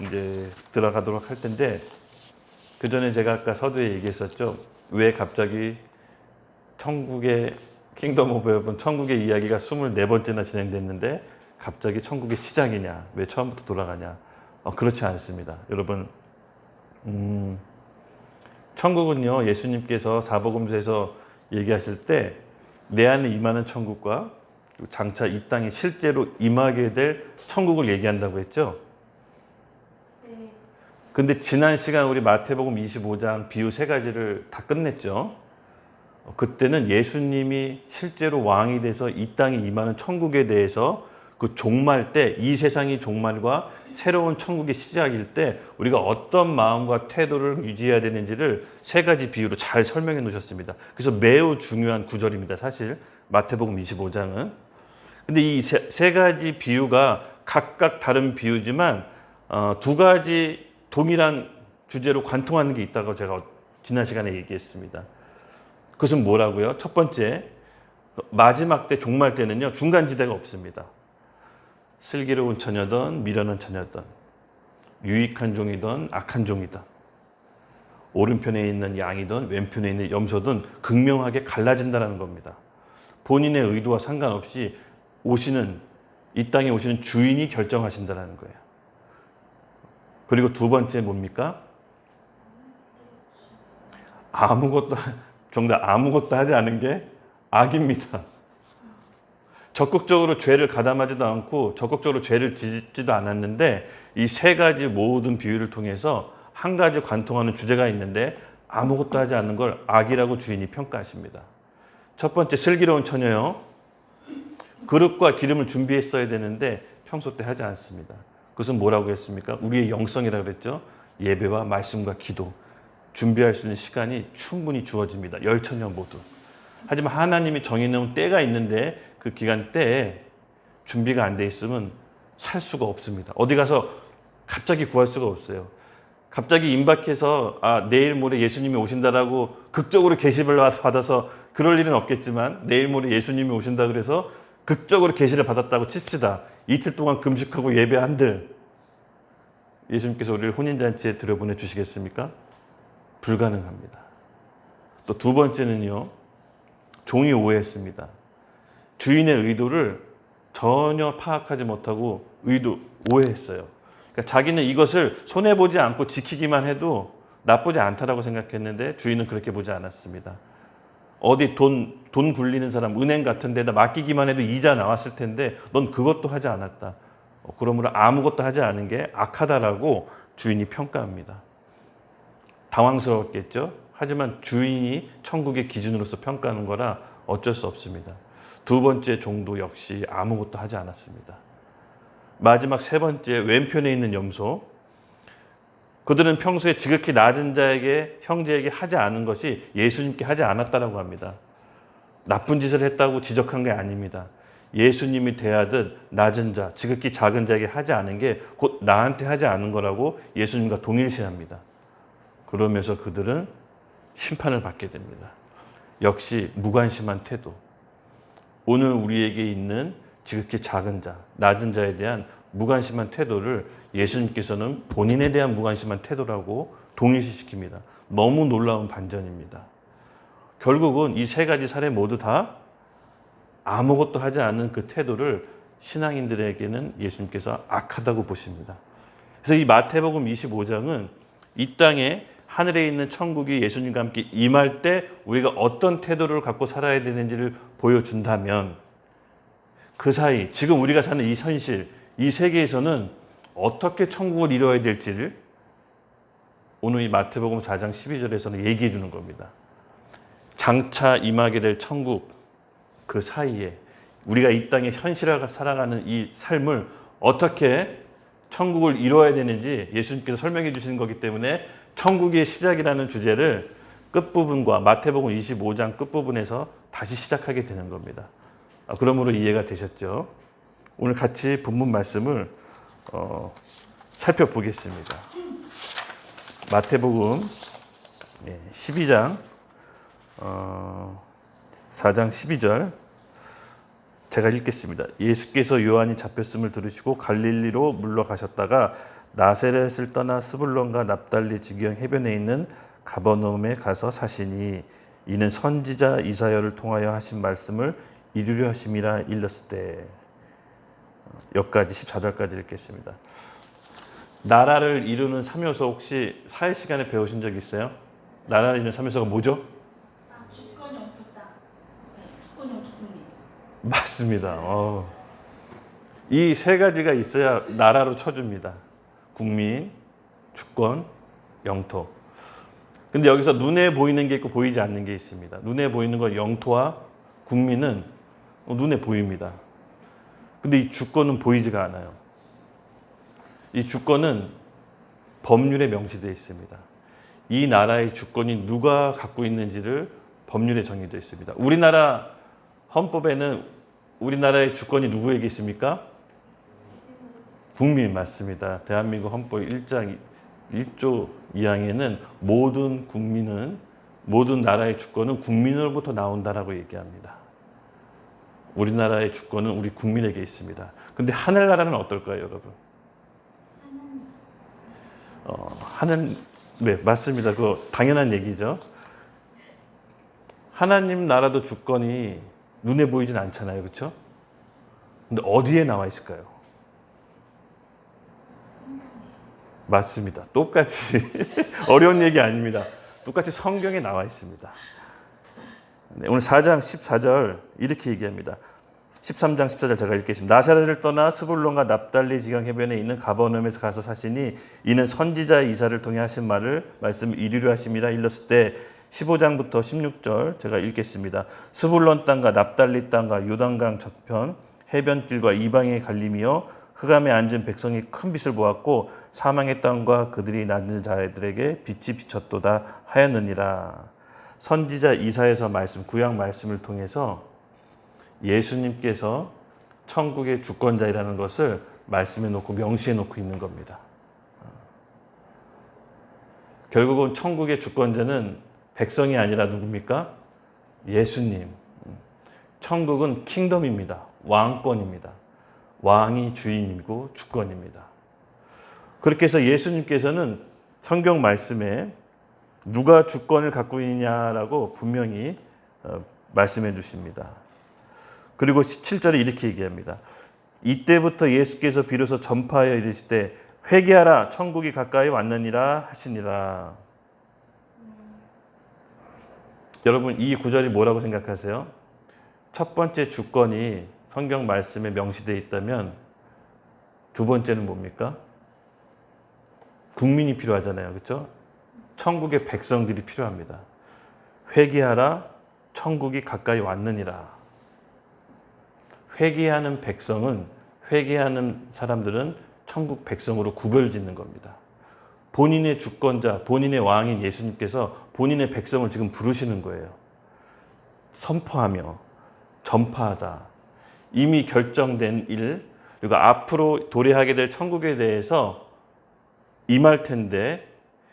[SPEAKER 2] 이제 들어가도록 할 텐데, 그 전에 제가 아까 서두에 얘기했었죠. 왜 갑자기 천국의 킹덤 오브 헤븐, 천국의 이야기가 24번째나 진행됐는데 갑자기 천국의 시작이냐? 왜 처음부터 돌아가냐? 그렇지 않습니다. 여러분, 천국은요, 예수님께서 사복음서에서 얘기하실 때 내 안에 임하는 천국과 장차 이 땅에 실제로 임하게 될 천국을 얘기한다고 했죠. 근데 지난 시간 우리 마태복음 25장 비유 3가지를 다 끝냈죠. 그때는 예수님이 실제로 왕이 돼서 이 땅에 임하는 천국에 대해서 그 종말 때, 이 세상이 종말과 새로운 천국의 시작일 때 우리가 어떤 마음과 태도를 유지해야 되는지를 3가지 비유로 잘 설명해 놓으셨습니다. 그래서 매우 중요한 구절입니다. 사실 마태복음 25장은. 근데 이 3가지 비유가 각각 다른 비유지만 2가지 동일한 주제로 관통하는 게 있다고 제가 지난 시간에 얘기했습니다. 그것은 뭐라고요? 첫 번째, 마지막 때, 종말 때는요, 중간지대가 없습니다. 슬기로운 처녀든 미련한 처녀든, 유익한 종이든 악한 종이든, 오른편에 있는 양이든 왼편에 있는 염소든 극명하게 갈라진다는 겁니다. 본인의 의도와 상관없이 이 땅에 오시는 주인이 결정하신다는 거예요. 그리고 2번째 뭡니까? 아무것도 하지 않은 게 악입니다. 적극적으로 죄를 가담하지도 않고 적극적으로 죄를 짓지도 않았는데 이 3가지 모든 비유를 통해서 한 가지 관통하는 주제가 있는데 아무것도 하지 않는 걸 악이라고 주인이 평가하십니다. 첫 번째, 슬기로운 처녀요. 그릇과 기름을 준비했어야 되는데 평소 때 하지 않습니다. 그것은 뭐라고 했습니까? 우리의 영성이라고 그랬죠. 예배와 말씀과 기도, 준비할 수 있는 시간이 충분히 주어집니다. 열처녀 모두. 하지만 하나님이 정해놓은 때가 있는데 그 기간 때에 준비가 안 돼 있으면 살 수가 없습니다. 어디 가서 갑자기 구할 수가 없어요. 갑자기 임박해서 내일 모레 예수님이 오신다라고 극적으로 계시를 받아서 그럴 일은 없겠지만 내일 모레 예수님이 오신다 그래서 극적으로 계시를 받았다고 칩시다. 이틀 동안 금식하고 예배한들 예수님께서 우리를 혼인잔치에 들여보내 주시겠습니까? 불가능합니다. 또 2번째는요. 종이 오해했습니다. 주인의 의도를 전혀 파악하지 못하고 오해했어요. 그러니까 자기는 이것을 손해보지 않고 지키기만 해도 나쁘지 않다라고 생각했는데 주인은 그렇게 보지 않았습니다. 어디 돈 굴리는 사람, 은행 같은 데다 맡기기만 해도 이자 나왔을 텐데 넌 그것도 하지 않았다. 그러므로 아무것도 하지 않은 게 악하다라고 주인이 평가합니다. 당황스러웠겠죠? 하지만 주인이 천국의 기준으로서 평가하는 거라 어쩔 수 없습니다. 2번째 종도 역시 아무것도 하지 않았습니다. 마지막 3번째, 왼편에 있는 염소. 그들은 평소에 지극히 낮은 자에게, 형제에게 하지 않은 것이 예수님께 하지 않았다라고 합니다. 나쁜 짓을 했다고 지적한 게 아닙니다. 예수님이 대하듯 낮은 자, 지극히 작은 자에게 하지 않은 게 곧 나한테 하지 않은 거라고 예수님과 동일시합니다. 그러면서 그들은 심판을 받게 됩니다. 역시 무관심한 태도. 오늘 우리에게 있는 지극히 작은 자, 낮은 자에 대한 무관심한 태도를 예수님께서는 본인에 대한 무관심한 태도라고 동일시시킵니다. 너무 놀라운 반전입니다. 결국은 이 3가지 사례 모두 다 아무것도 하지 않는 그 태도를 신앙인들에게는 예수님께서 악하다고 보십니다. 그래서 이 마태복음 25장은 이 땅에 하늘에 있는 천국이 예수님과 함께 임할 때 우리가 어떤 태도를 갖고 살아야 되는지를 보여준다면 그 사이 지금 우리가 사는 이 현실, 이 세계에서는 어떻게 천국을 이루어야 될지를 오늘 이 마태복음 4장 12절에서는 얘기해 주는 겁니다. 장차 임하게 될 천국 그 사이에 우리가 이 땅에 현실화가 살아가는 이 삶을 어떻게 천국을 이루어야 되는지 예수님께서 설명해 주시는 거기 때문에 천국의 시작이라는 주제를 끝부분과 마태복음 25장 끝부분에서 다시 시작하게 되는 겁니다. 그러므로 이해가 되셨죠? 오늘 같이 본문 말씀을 살펴보겠습니다. 마태복음 12장 4장 12절 제가 읽겠습니다. 예수께서 요한이 잡혔음을 들으시고 갈릴리로 물러가셨다가 나사렛을 떠나 스불론과 납달리 지경 해변에 있는 가버나움에 가서 사시니 이는 선지자 이사야를 통하여 하신 말씀을 이루려 하심이라 일렀을 때 여기까지 14절까지 읽겠습니다. 나라를 이루는 3요소 혹시 사회 시간에 배우신 적 있어요? 나라를 이루는 3요소가 뭐죠?
[SPEAKER 3] 주권 영토 땅. 주권 영토 국민.
[SPEAKER 2] 맞습니다. 이 세 가지가 있어야 나라로 쳐줍니다. 국민, 주권, 영토. 근데 여기서 눈에 보이는 게 있고 보이지 않는 게 있습니다. 눈에 보이는 건 영토와 국민은 눈에 보입니다. 근데 이 주권은 보이지가 않아요. 이 주권은 법률에 명시되어 있습니다. 이 나라의 주권이 누가 갖고 있는지를 법률에 정해져 있습니다. 우리나라 헌법에는 우리나라의 주권이 누구에게 있습니까? 국민 맞습니다. 대한민국 헌법 1장 1조 2항에는 모든 국민은 모든 나라의 주권은 국민으로부터 나온다라고 얘기합니다. 우리나라의 주권은 우리 국민에게 있습니다. 근데 하늘나라는 어떨까요, 여러분? 하늘 네, 맞습니다. 그거 당연한 얘기죠. 하나님 나라도 주권이 눈에 보이진 않잖아요. 그렇죠? 근데 어디에 나와 있을까요? 맞습니다. 똑같이 어려운 얘기 아닙니다. 똑같이 성경에 나와 있습니다. 네, 오늘 4장 14절 이렇게 얘기합니다. 13장 14절 제가 읽겠습니다. 나사렛을 떠나 스불론과 납달리 지경 해변에 있는 가버나움에서 가서 사시니 이는 선지자 이사를 통해 하신 말씀을 이루려 하심이라 일렀을 때 15장부터 16절 제가 읽겠습니다. 스불론 땅과 납달리 땅과 요단강 저편 해변길과 이방의 갈림이여 흑암에 앉은 백성이 큰 빛을 보았고 사망의 땅과 그들이 낳는 자들에게 빛이 비쳤도다 하였느니라. 선지자 이사야서 말씀 구약 말씀을 통해서 예수님께서 천국의 주권자이라는 것을 말씀해 놓고 명시해 놓고 있는 겁니다. 결국은 천국의 주권자는 백성이 아니라 누굽니까? 예수님. 천국은 킹덤입니다. 왕권입니다. 왕이 주인이고 주권입니다. 그렇게 해서 예수님께서는 성경 말씀에 누가 주권을 갖고 있느냐라고 분명히 말씀해 주십니다. 그리고 17절에 이렇게 얘기합니다. 이때부터 예수께서 비로소 전파하여 이르실 때 회개하라 천국이 가까이 왔느니라 하시니라. 여러분 이 구절이 뭐라고 생각하세요? 첫 번째 주권이 성경 말씀에 명시되어 있다면 두 번째는 뭡니까? 국민이 필요하잖아요. 그렇죠? 천국의 백성들이 필요합니다. 회개하라 천국이 가까이 왔느니라. 회개하는 백성은 회개하는 사람들은 천국 백성으로 구별짓는 겁니다. 본인의 주권자, 본인의 왕인 예수님께서 본인의 백성을 지금 부르시는 거예요. 선포하며 전파하다. 이미 결정된 일, 그리고 앞으로 도래하게 될 천국에 대해서 임할 텐데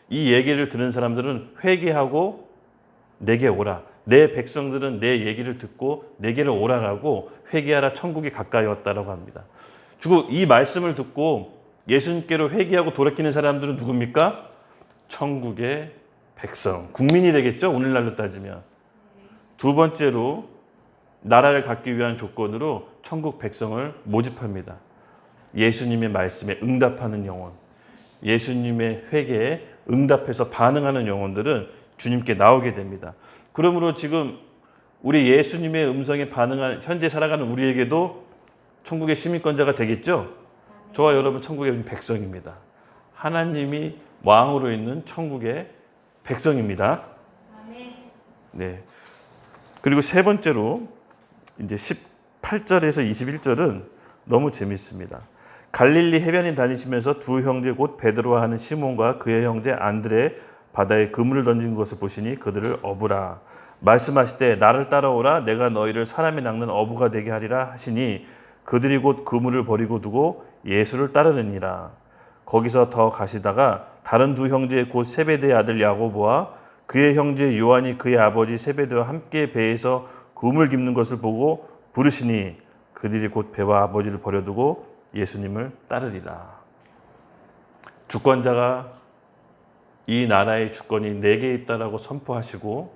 [SPEAKER 2] 이 얘기를 들은 사람들은 회개하고 내게 오라. 내 백성들은 내 얘기를 듣고 내게로 오라라고 회개하라 천국이 가까이 왔다라고 합니다. 그리고 이 말씀을 듣고 예수님께로 회개하고 돌이키는 사람들은 누굽니까? 천국의 백성, 국민이 되겠죠? 오늘날로 따지면. 두 번째로 나라를 갖기 위한 조건으로 천국 백성을 모집합니다. 예수님의 말씀에 응답하는 영혼, 예수님의 회개에 응답해서 반응하는 영혼들은 주님께 나오게 됩니다. 그러므로 지금 우리 예수님의 음성에 반응한 현재 살아가는 우리에게도 천국의 시민권자가 되겠죠? 저와 여러분 천국의 백성입니다. 하나님이 왕으로 있는 천국의 백성입니다. 네. 그리고 세 번째로 이제 18절에서 21절은 너무 재밌습니다. 갈릴리 해변에 다니시면서 두 형제 곧 베드로와 하는 시몬과 그의 형제 안드레 바다에 그물을 던진 것을 보시니 그들을 어부라. 말씀하시되 나를 따라오라. 내가 너희를 사람이 낚는 어부가 되게 하리라 하시니 그들이 곧 그물을 버리고 두고 예수를 따르느니라. 거기서 더 가시다가 다른 두 형제 곧 세베대의 아들 야고보와 그의 형제 요한이 그의 아버지 세베대와 함께 배에서 그물 깁는 것을 보고 부르시니 그들이 곧 배와 아버지를 버려두고 예수님을 따르리라. 주권자가 이 나라의 주권이 내게 있다라고 선포하시고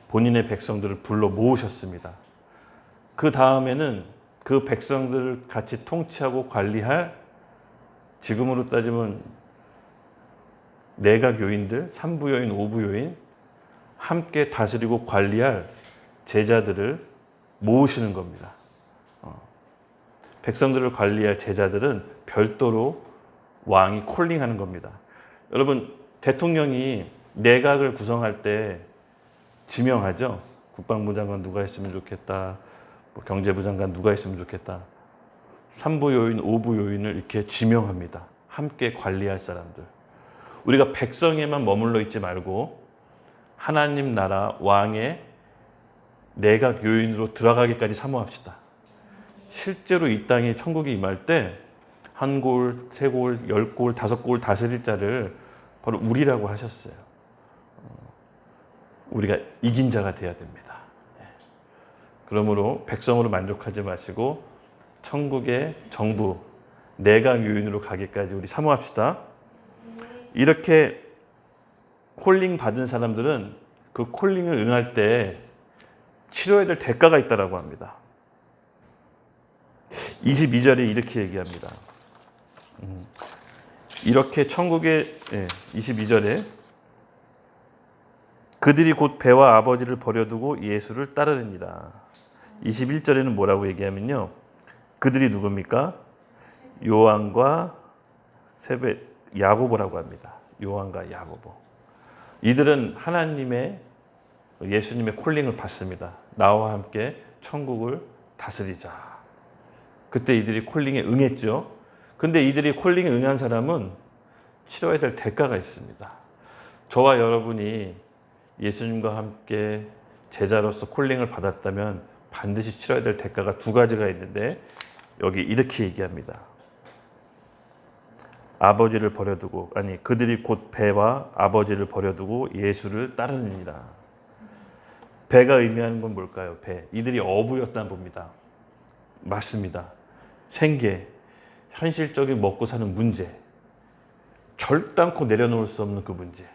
[SPEAKER 2] 본인의 백성들을 불러 모으셨습니다. 그 다음에는 그 백성들을 같이 통치하고 관리할, 지금으로 따지면 내각 요인들, 3부 요인, 5부 요인 함께 다스리고 관리할 제자들을 모으시는 겁니다. 백성들을 관리할 제자들은 별도로 왕이 콜링하는 겁니다. 여러분, 대통령이 내각을 구성할 때 지명하죠. 국방부 장관 누가 했으면 좋겠다, 경제부 장관 누가 했으면 좋겠다. 3부 요인, 5부 요인을 이렇게 지명합니다. 함께 관리할 사람들. 우리가 백성에만 머물러 있지 말고 하나님 나라 왕의 내각 요인으로 들어가기까지 사모합시다. 실제로 이 땅에 천국이 임할 때 한 골, 세 골, 10골, 5골 다스릴 자를 바로 우리라고 하셨어요. 우리가 이긴 자가 돼야 됩니다. 그러므로 백성으로 만족하지 마시고 천국의 정부, 내각 요인으로 가기까지 우리 사모합시다. 이렇게 콜링 받은 사람들은 그 콜링을 응할 때 치러야 될 대가가 있다고 합니다. 22절에 이렇게 얘기합니다. 이렇게 천국의 22절에 그들이 곧 배와 아버지를 버려두고 예수를 따르느니라. 21절에는 뭐라고 얘기하면요. 그들이 누굽니까? 요한과 야고보라고 합니다. 요한과 야고보. 이들은 하나님의 예수님의 콜링을 받습니다. 나와 함께 천국을 다스리자. 그때 이들이 콜링에 응했죠. 근데 이들이 콜링에 응한 사람은 치러야 될 대가가 있습니다. 저와 여러분이 예수님과 함께 제자로서 콜링을 받았다면 반드시 치러야 될 대가가 두 가지가 있는데 여기 이렇게 얘기합니다. 아버지를 버려두고, 그들이 곧 배와 아버지를 버려두고 예수를 따르느니라. 배가 의미하는 건 뭘까요? 배. 이들이 어부였다는 봅니다. 맞습니다. 생계, 현실적인 먹고 사는 문제, 결단코 내려놓을 수 없는 그 문제.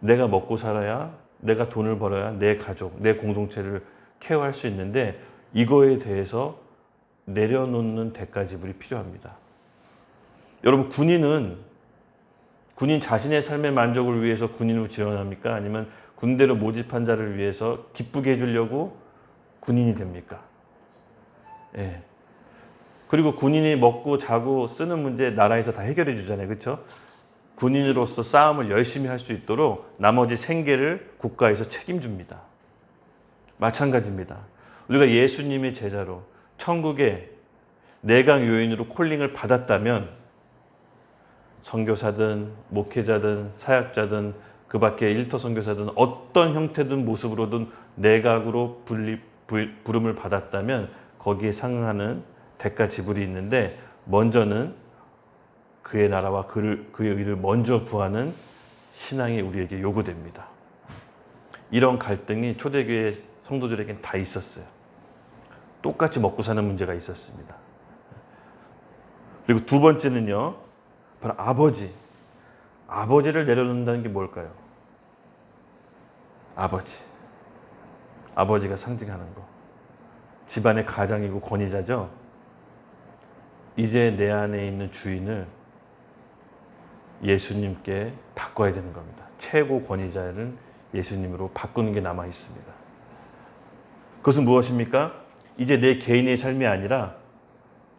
[SPEAKER 2] 내가 먹고 살아야, 내가 돈을 벌어야 내 가족, 내 공동체를 케어할 수 있는데 이거에 대해서 내려놓는 대가 지불이 필요합니다. 여러분, 군인 자신의 삶의 만족을 위해서 군인으로 지원합니까? 아니면 군대로 모집한 자를 위해서 기쁘게 해주려고 군인이 됩니까? 예. 그리고 군인이 먹고 자고 쓰는 문제 나라에서 다 해결해 주잖아요. 그렇죠? 군인으로서 싸움을 열심히 할 수 있도록 나머지 생계를 국가에서 책임집니다. 마찬가지입니다. 우리가 예수님의 제자로 천국의 내각 요인으로 콜링을 받았다면 선교사든 목회자든 사역자든 그 밖에 일터 선교사든 어떤 형태든 모습으로든 내각으로 부름을 받았다면 거기에 상응하는 대가 지불이 있는데 먼저는 그의 나라와 그의 의를 먼저 구하는 신앙이 우리에게 요구됩니다. 이런 갈등이 초대교회 성도들에겐 다 있었어요. 똑같이 먹고 사는 문제가 있었습니다. 그리고 두 번째는요, 바로 아버지를 내려놓는다는 게 뭘까요? 아버지가 상징하는 거. 집안의 가장이고 권위자죠. 이제 내 안에 있는 주인을 예수님께 바꿔야 되는 겁니다. 최고 권위자는 예수님으로 바꾸는 게 남아 있습니다. 그것은 무엇입니까? 이제 내 개인의 삶이 아니라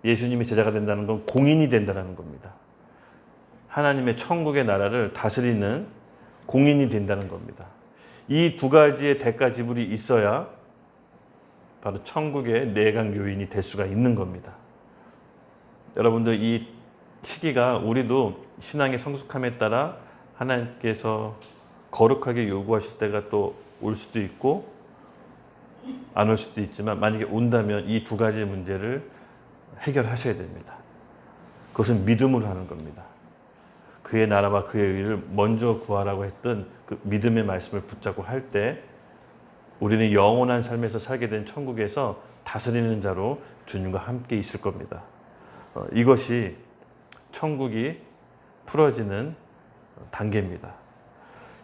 [SPEAKER 2] 예수님의 제자가 된다는 건 공인이 된다는 겁니다. 하나님의 천국의 나라를 다스리는 공인이 된다는 겁니다. 이 두 가지의 대가 지불이 있어야 바로 천국의 내각 요인이 될 수가 있는 겁니다. 여러분들 이 시기가 우리도 신앙의 성숙함에 따라 하나님께서 거룩하게 요구하실 때가 또 올 수도 있고 안 올 수도 있지만 만약에 온다면 이 두 가지 문제를 해결하셔야 됩니다. 그것은 믿음으로 하는 겁니다. 그의 나라와 그의 의를 먼저 구하라고 했던 그 믿음의 말씀을 붙잡고 할 때 우리는 영원한 삶에서 살게 된 천국에서 다스리는 자로 주님과 함께 있을 겁니다. 이것이 천국이 풀어지는 단계입니다.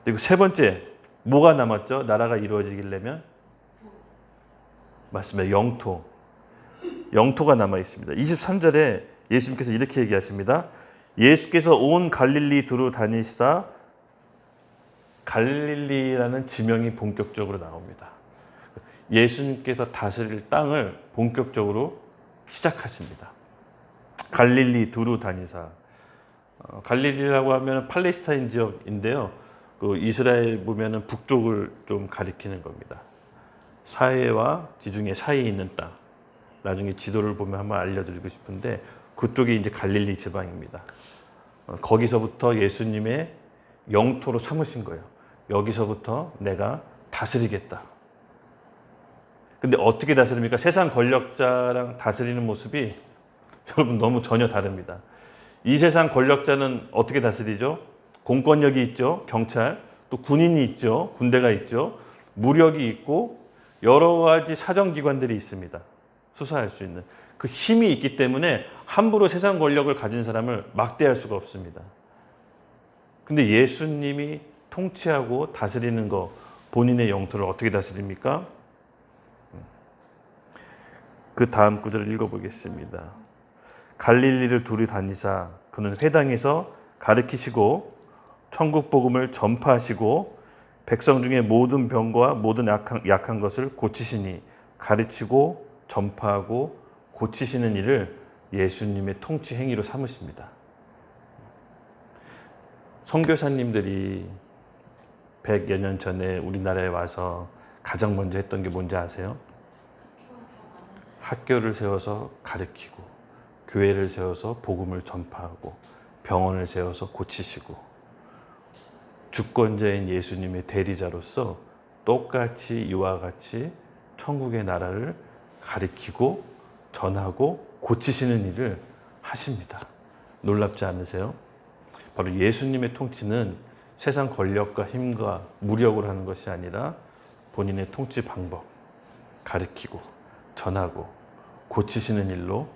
[SPEAKER 2] 그리고 세 번째, 뭐가 남았죠? 나라가 이루어지려면? 맞습니다. 영토. 영토가 남아 있습니다. 23절에 예수님께서 이렇게 얘기하십니다. 예수께서 온 갈릴리 두루 다니시다. 갈릴리라는 지명이 본격적으로 나옵니다. 예수님께서 다스릴 땅을 본격적으로 시작하십니다. 갈릴리 두루 다니사. 갈릴리라고 하면 팔레스타인 지역인데요. 그 이스라엘 보면은 북쪽을 좀 가리키는 겁니다. 사해와 지중해 사이에 있는 땅. 나중에 지도를 보면 한번 알려드리고 싶은데 그쪽이 이제 갈릴리 지방입니다. 거기서부터 예수님의 영토로 삼으신 거예요. 여기서부터 내가 다스리겠다. 근데 어떻게 다스립니까? 세상 권력자랑 다스리는 모습이 여러분 너무 전혀 다릅니다. 이 세상 권력자는 어떻게 다스리죠? 공권력이 있죠. 경찰, 또 군인이 있죠. 군대가 있죠. 무력이 있고 여러 가지 사정기관들이 있습니다. 수사할 수 있는. 그 힘이 있기 때문에 함부로 세상 권력을 가진 사람을 막대할 수가 없습니다. 근데 예수님이 통치하고 다스리는 거, 본인의 영토를 어떻게 다스립니까? 그 다음 구절을 읽어보겠습니다. 갈릴리를 두루 다니사 그는 회당에서 가르치시고 천국 복음을 전파하시고 백성 중에 모든 병과 모든 약한 것을 고치시니 가르치고 전파하고 고치시는 일을 예수님의 통치 행위로 삼으십니다. 선교사님들이 100여 년 전에 우리나라에 와서 가장 먼저 했던 게 뭔지 아세요? 학교를 세워서 가르치고 교회를 세워서 복음을 전파하고 병원을 세워서 고치시고 주권자인 예수님의 대리자로서 똑같이 이와 같이 천국의 나라를 가리키고 전하고 고치시는 일을 하십니다. 놀랍지 않으세요? 바로 예수님의 통치는 세상 권력과 힘과 무력으로 하는 것이 아니라 본인의 통치 방법, 가리키고 전하고 고치시는 일로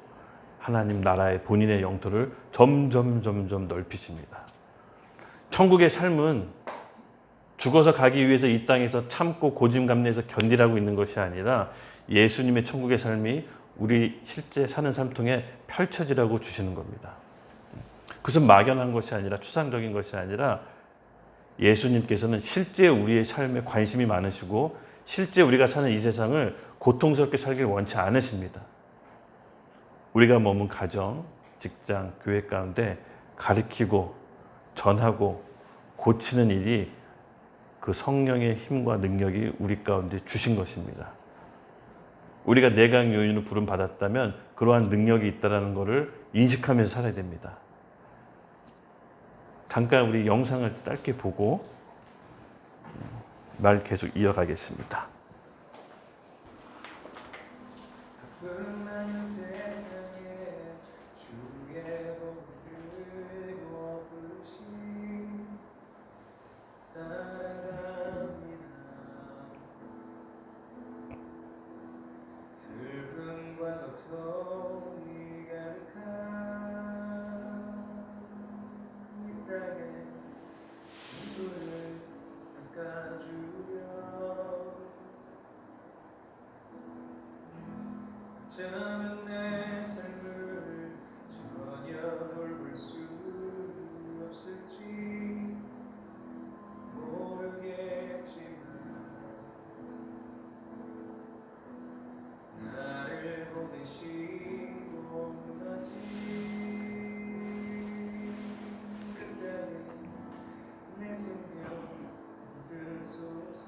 [SPEAKER 2] 하나님 나라의 본인의 영토를 점점 넓히십니다. 천국의 삶은 죽어서 가기 위해서 이 땅에서 참고 고집감내해서 견디라고 있는 것이 아니라 예수님의 천국의 삶이 우리 실제 사는 삶 통해 펼쳐지라고 주시는 겁니다. 그것은 막연한 것이 아니라 추상적인 것이 아니라 예수님께서는 실제 우리의 삶에 관심이 많으시고 실제 우리가 사는 이 세상을 고통스럽게 살기를 원치 않으십니다. 우리가 머문 가정, 직장, 교회 가운데 가르치고 전하고 고치는 일이 그 성령의 힘과 능력이 우리 가운데 주신 것입니다. 우리가 내강 요인으로 부름 받았다면 그러한 능력이 있다는 것을 인식하면서 살아야 됩니다. 잠깐 우리 영상을 짧게 보고 말 계속 이어가겠습니다.
[SPEAKER 3] 어쩌면 내 삶을 전혀 돌볼 수 없을지 모르겠지만 나를 보내시고 나지 그때는 내 생명 들으소서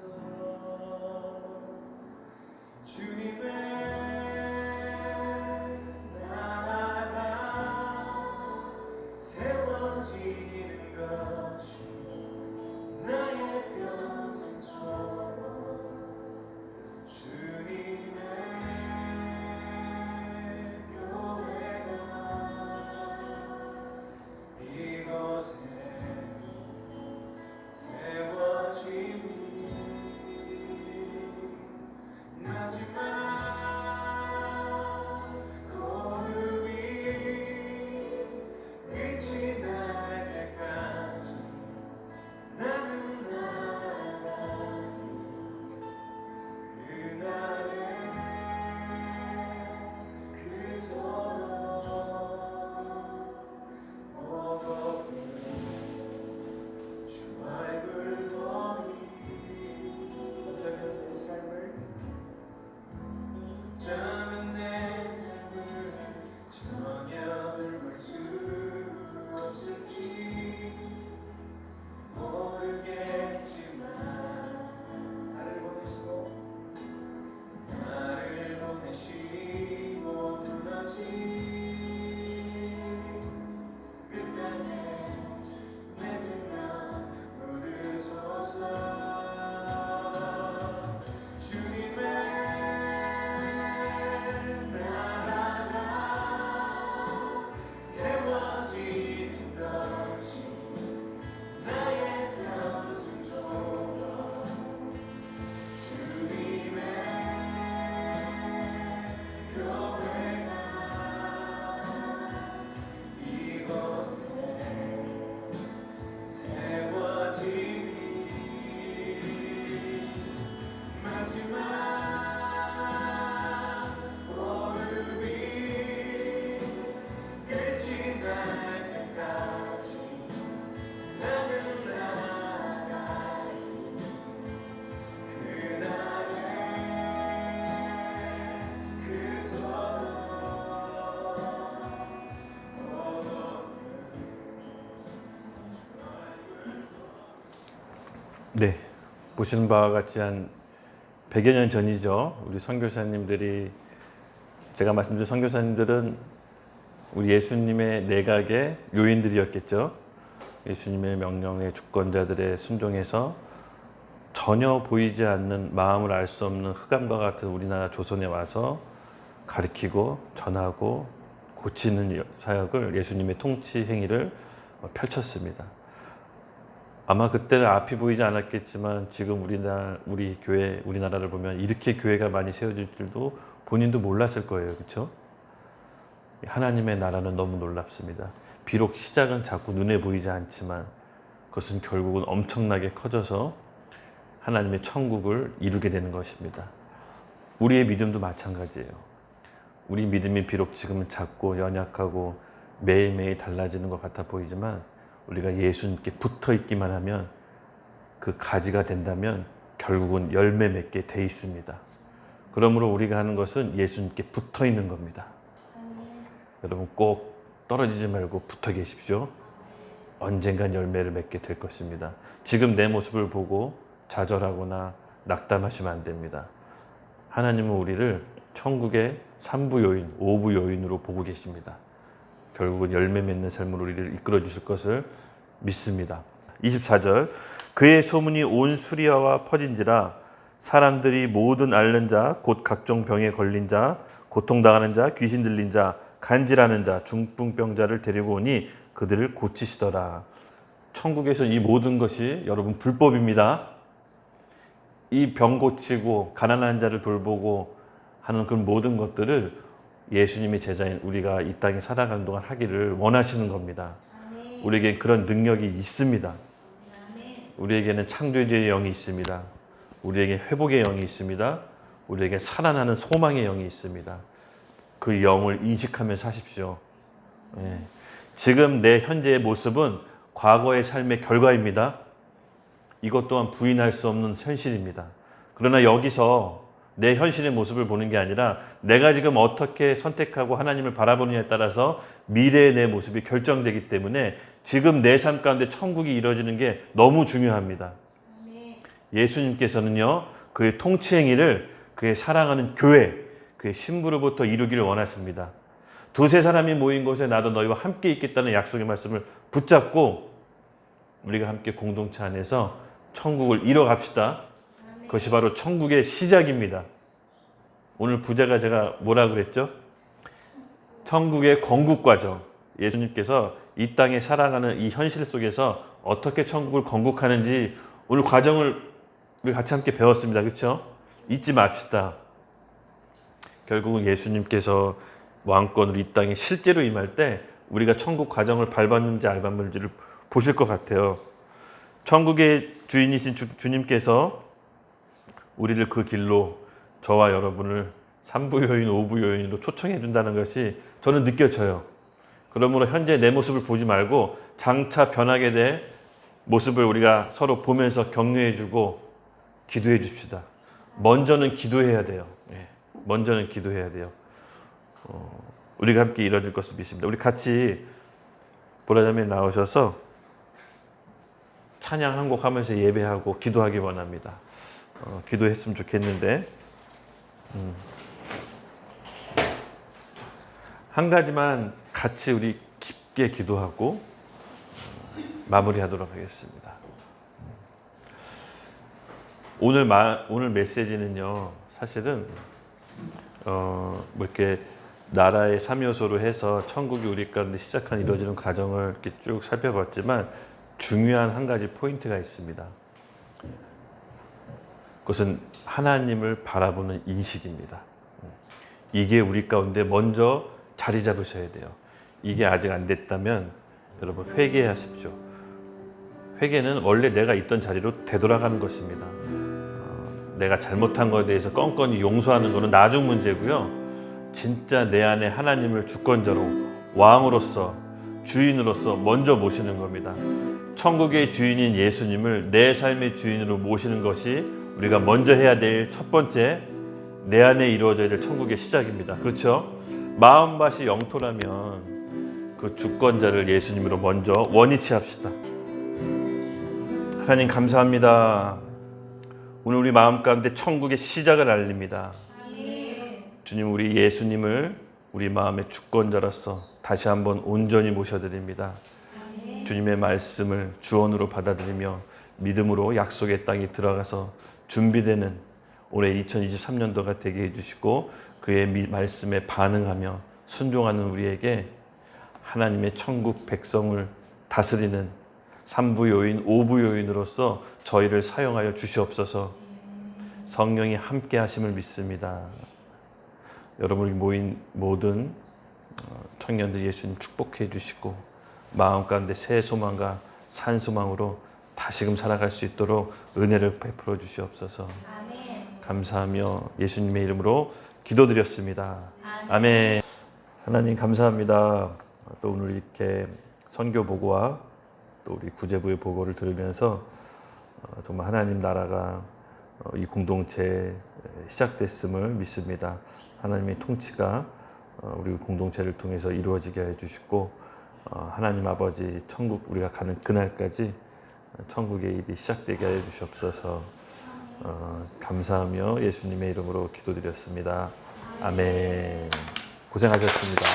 [SPEAKER 3] 주님의 나라가
[SPEAKER 2] 네, 보시는 바와 같이 한 100여 년 전이죠. 우리 선교사님들이, 제가 말씀드린 선교사님들은 우리 예수님의 내각의 요인들이었겠죠. 예수님의 명령의 주권자들의 순종해서 전혀 보이지 않는, 마음을 알 수 없는 흑암과 같은 우리나라 조선에 와서 가르치고 전하고 고치는 사역을, 예수님의 통치 행위를 펼쳤습니다. 아마 그때는 앞이 보이지 않았겠지만 지금 우리 교회, 우리나라를 보면 이렇게 교회가 많이 세워질 줄도 본인도 몰랐을 거예요. 그렇죠? 하나님의 나라는 너무 놀랍습니다. 비록 시작은 자꾸 눈에 보이지 않지만 그것은 결국은 엄청나게 커져서 하나님의 천국을 이루게 되는 것입니다. 우리의 믿음도 마찬가지예요. 우리 믿음이 비록 지금은 작고 연약하고 매일매일 달라지는 것 같아 보이지만 우리가 예수님께 붙어 있기만 하면, 그 가지가 된다면 결국은 열매 맺게 돼 있습니다. 그러므로 우리가 하는 것은 예수님께 붙어 있는 겁니다. 여러분 꼭 떨어지지 말고 붙어 계십시오. 언젠간 열매를 맺게 될 것입니다. 지금 내 모습을 보고 좌절하거나 낙담하시면 안 됩니다. 하나님은 우리를 천국의 3부 요인, 5부 요인으로 보고 계십니다. 결국은 열매 맺는 삶으로 우리를 이끌어 주실 것을 믿습니다. 24절, 그의 소문이 온 수리아와 퍼진지라 사람들이 모든 앓는 자, 곧 각종 병에 걸린 자, 고통당하는 자, 귀신 들린 자, 간질하는 자, 중풍병자를 데리고 오니 그들을 고치시더라. 천국에서 이 모든 것이 여러분 불법입니다. 이 병 고치고 가난한 자를 돌보고 하는 그 모든 것들을 예수님의 제자인 우리가 이 땅에 살아가는 동안 하기를 원하시는 겁니다. 우리에게 그런 능력이 있습니다. 우리에게는 창조주의 영이 있습니다. 우리에게 회복의 영이 있습니다. 우리에게 살아나는 소망의 영이 있습니다. 그 영을 인식하며 사십시오. 지금 내 현재의 모습은 과거의 삶의 결과입니다. 이것 또한 부인할 수 없는 현실입니다. 그러나 여기서 내 현실의 모습을 보는 게 아니라 내가 지금 어떻게 선택하고 하나님을 바라보느냐에 따라서 미래의 내 모습이 결정되기 때문에 지금 내 삶 가운데 천국이 이루어지는 게 너무 중요합니다. 예수님께서는요, 그의 통치 행위를 그의 사랑하는 교회, 그의 신부로부터 이루기를 원하십니다. 두세 사람이 모인 곳에 나도 너희와 함께 있겠다는 약속의 말씀을 붙잡고 우리가 함께 공동체 안에서 천국을 이뤄갑시다. 그것이 바로 천국의 시작입니다. 오늘 부제가 제가 뭐라 그랬죠? 천국의 건국 과정. 예수님께서 이 땅에 살아가는 이 현실 속에서 어떻게 천국을 건국하는지 오늘 과정을 우리 같이 함께 배웠습니다. 그렇죠? 잊지 맙시다. 결국은 예수님께서 왕권으로 이 땅에 실제로 임할 때 우리가 천국 과정을 밟았는지 안 밟았는지를 보실 것 같아요. 천국의 주인이신 주님께서 우리를 그 길로, 저와 여러분을 3부 요인, 5부 요인으로 초청해 준다는 것이 저는 느껴져요. 그러므로 현재 내 모습을 보지 말고 장차 변하게 될 모습을 우리가 서로 보면서 격려해 주고 기도해 줍시다. 먼저는 기도해야 돼요. 먼저는 기도해야 돼요. 우리가 함께 이뤄질 것을 믿습니다. 우리 같이 보라자매에 나오셔서 찬양 한 곡 하면서 예배하고 기도하기 원합니다. 기도했으면 좋겠는데 한 가지만 같이 우리 깊게 기도하고 마무리하도록 하겠습니다. 오늘 메시지는요, 사실은 이렇게 나라의 3요소로 해서 천국이 우리 가운데 시작한 이루어지는 과정을 이렇게 쭉 살펴봤지만 중요한 한 가지 포인트가 있습니다. 그것은 하나님을 바라보는 인식입니다. 이게 우리 가운데 먼저 자리 잡으셔야 돼요. 이게 아직 안 됐다면 여러분 회개하십시오. 회개는 원래 내가 있던 자리로 되돌아가는 것입니다. 내가 잘못한 것에 대해서 껌껌이 용서하는 것은 나중 문제고요. 진짜 내 안에 하나님을 주권자로, 왕으로서, 주인으로서 먼저 모시는 겁니다. 천국의 주인인 예수님을 내 삶의 주인으로 모시는 것이 우리가 먼저 해야 될 첫 번째, 내 안에 이루어져야 될 천국의 시작입니다. 그렇죠? 마음밭이 영토라면 그 주권자를 예수님으로 먼저 원위치 합시다. 하나님 감사합니다. 오늘 우리 마음 가운데 천국의 시작을 알립니다. 주님, 우리 예수님을 우리 마음의 주권자로서 다시 한번 온전히 모셔드립니다. 주님의 말씀을 주언으로 받아들이며 믿음으로 약속의 땅에 들어가서 준비되는 올해 2023년도가 되게 해주시고 그의 말씀에 반응하며 순종하는 우리에게 하나님의 천국 백성을 다스리는 3부 요인, 5부 요인으로서 저희를 사용하여 주시옵소서. 성령이 함께 하심을 믿습니다. 여러분이 모인 모든 청년들 예수님 축복해 주시고 마음 가운데 새 소망과 산 소망으로 다시금 살아갈 수 있도록 은혜를 베풀어 주시옵소서. 감사하며 예수님의 이름으로 기도드렸습니다. 아멘. 하나님 감사합니다. 또 오늘 이렇게 선교 보고와 또 우리 구제부의 보고를 들으면서 정말 하나님 나라가 이 공동체에 시작됐음을 믿습니다. 하나님의 통치가 우리 공동체를 통해서 이루어지게 해주시고 하나님 아버지 천국 우리가 가는 그날까지 천국의 일이 시작되게 해 주시옵소서. 감사하며 예수님의 이름으로 기도드렸습니다. 아멘. 고생하셨습니다.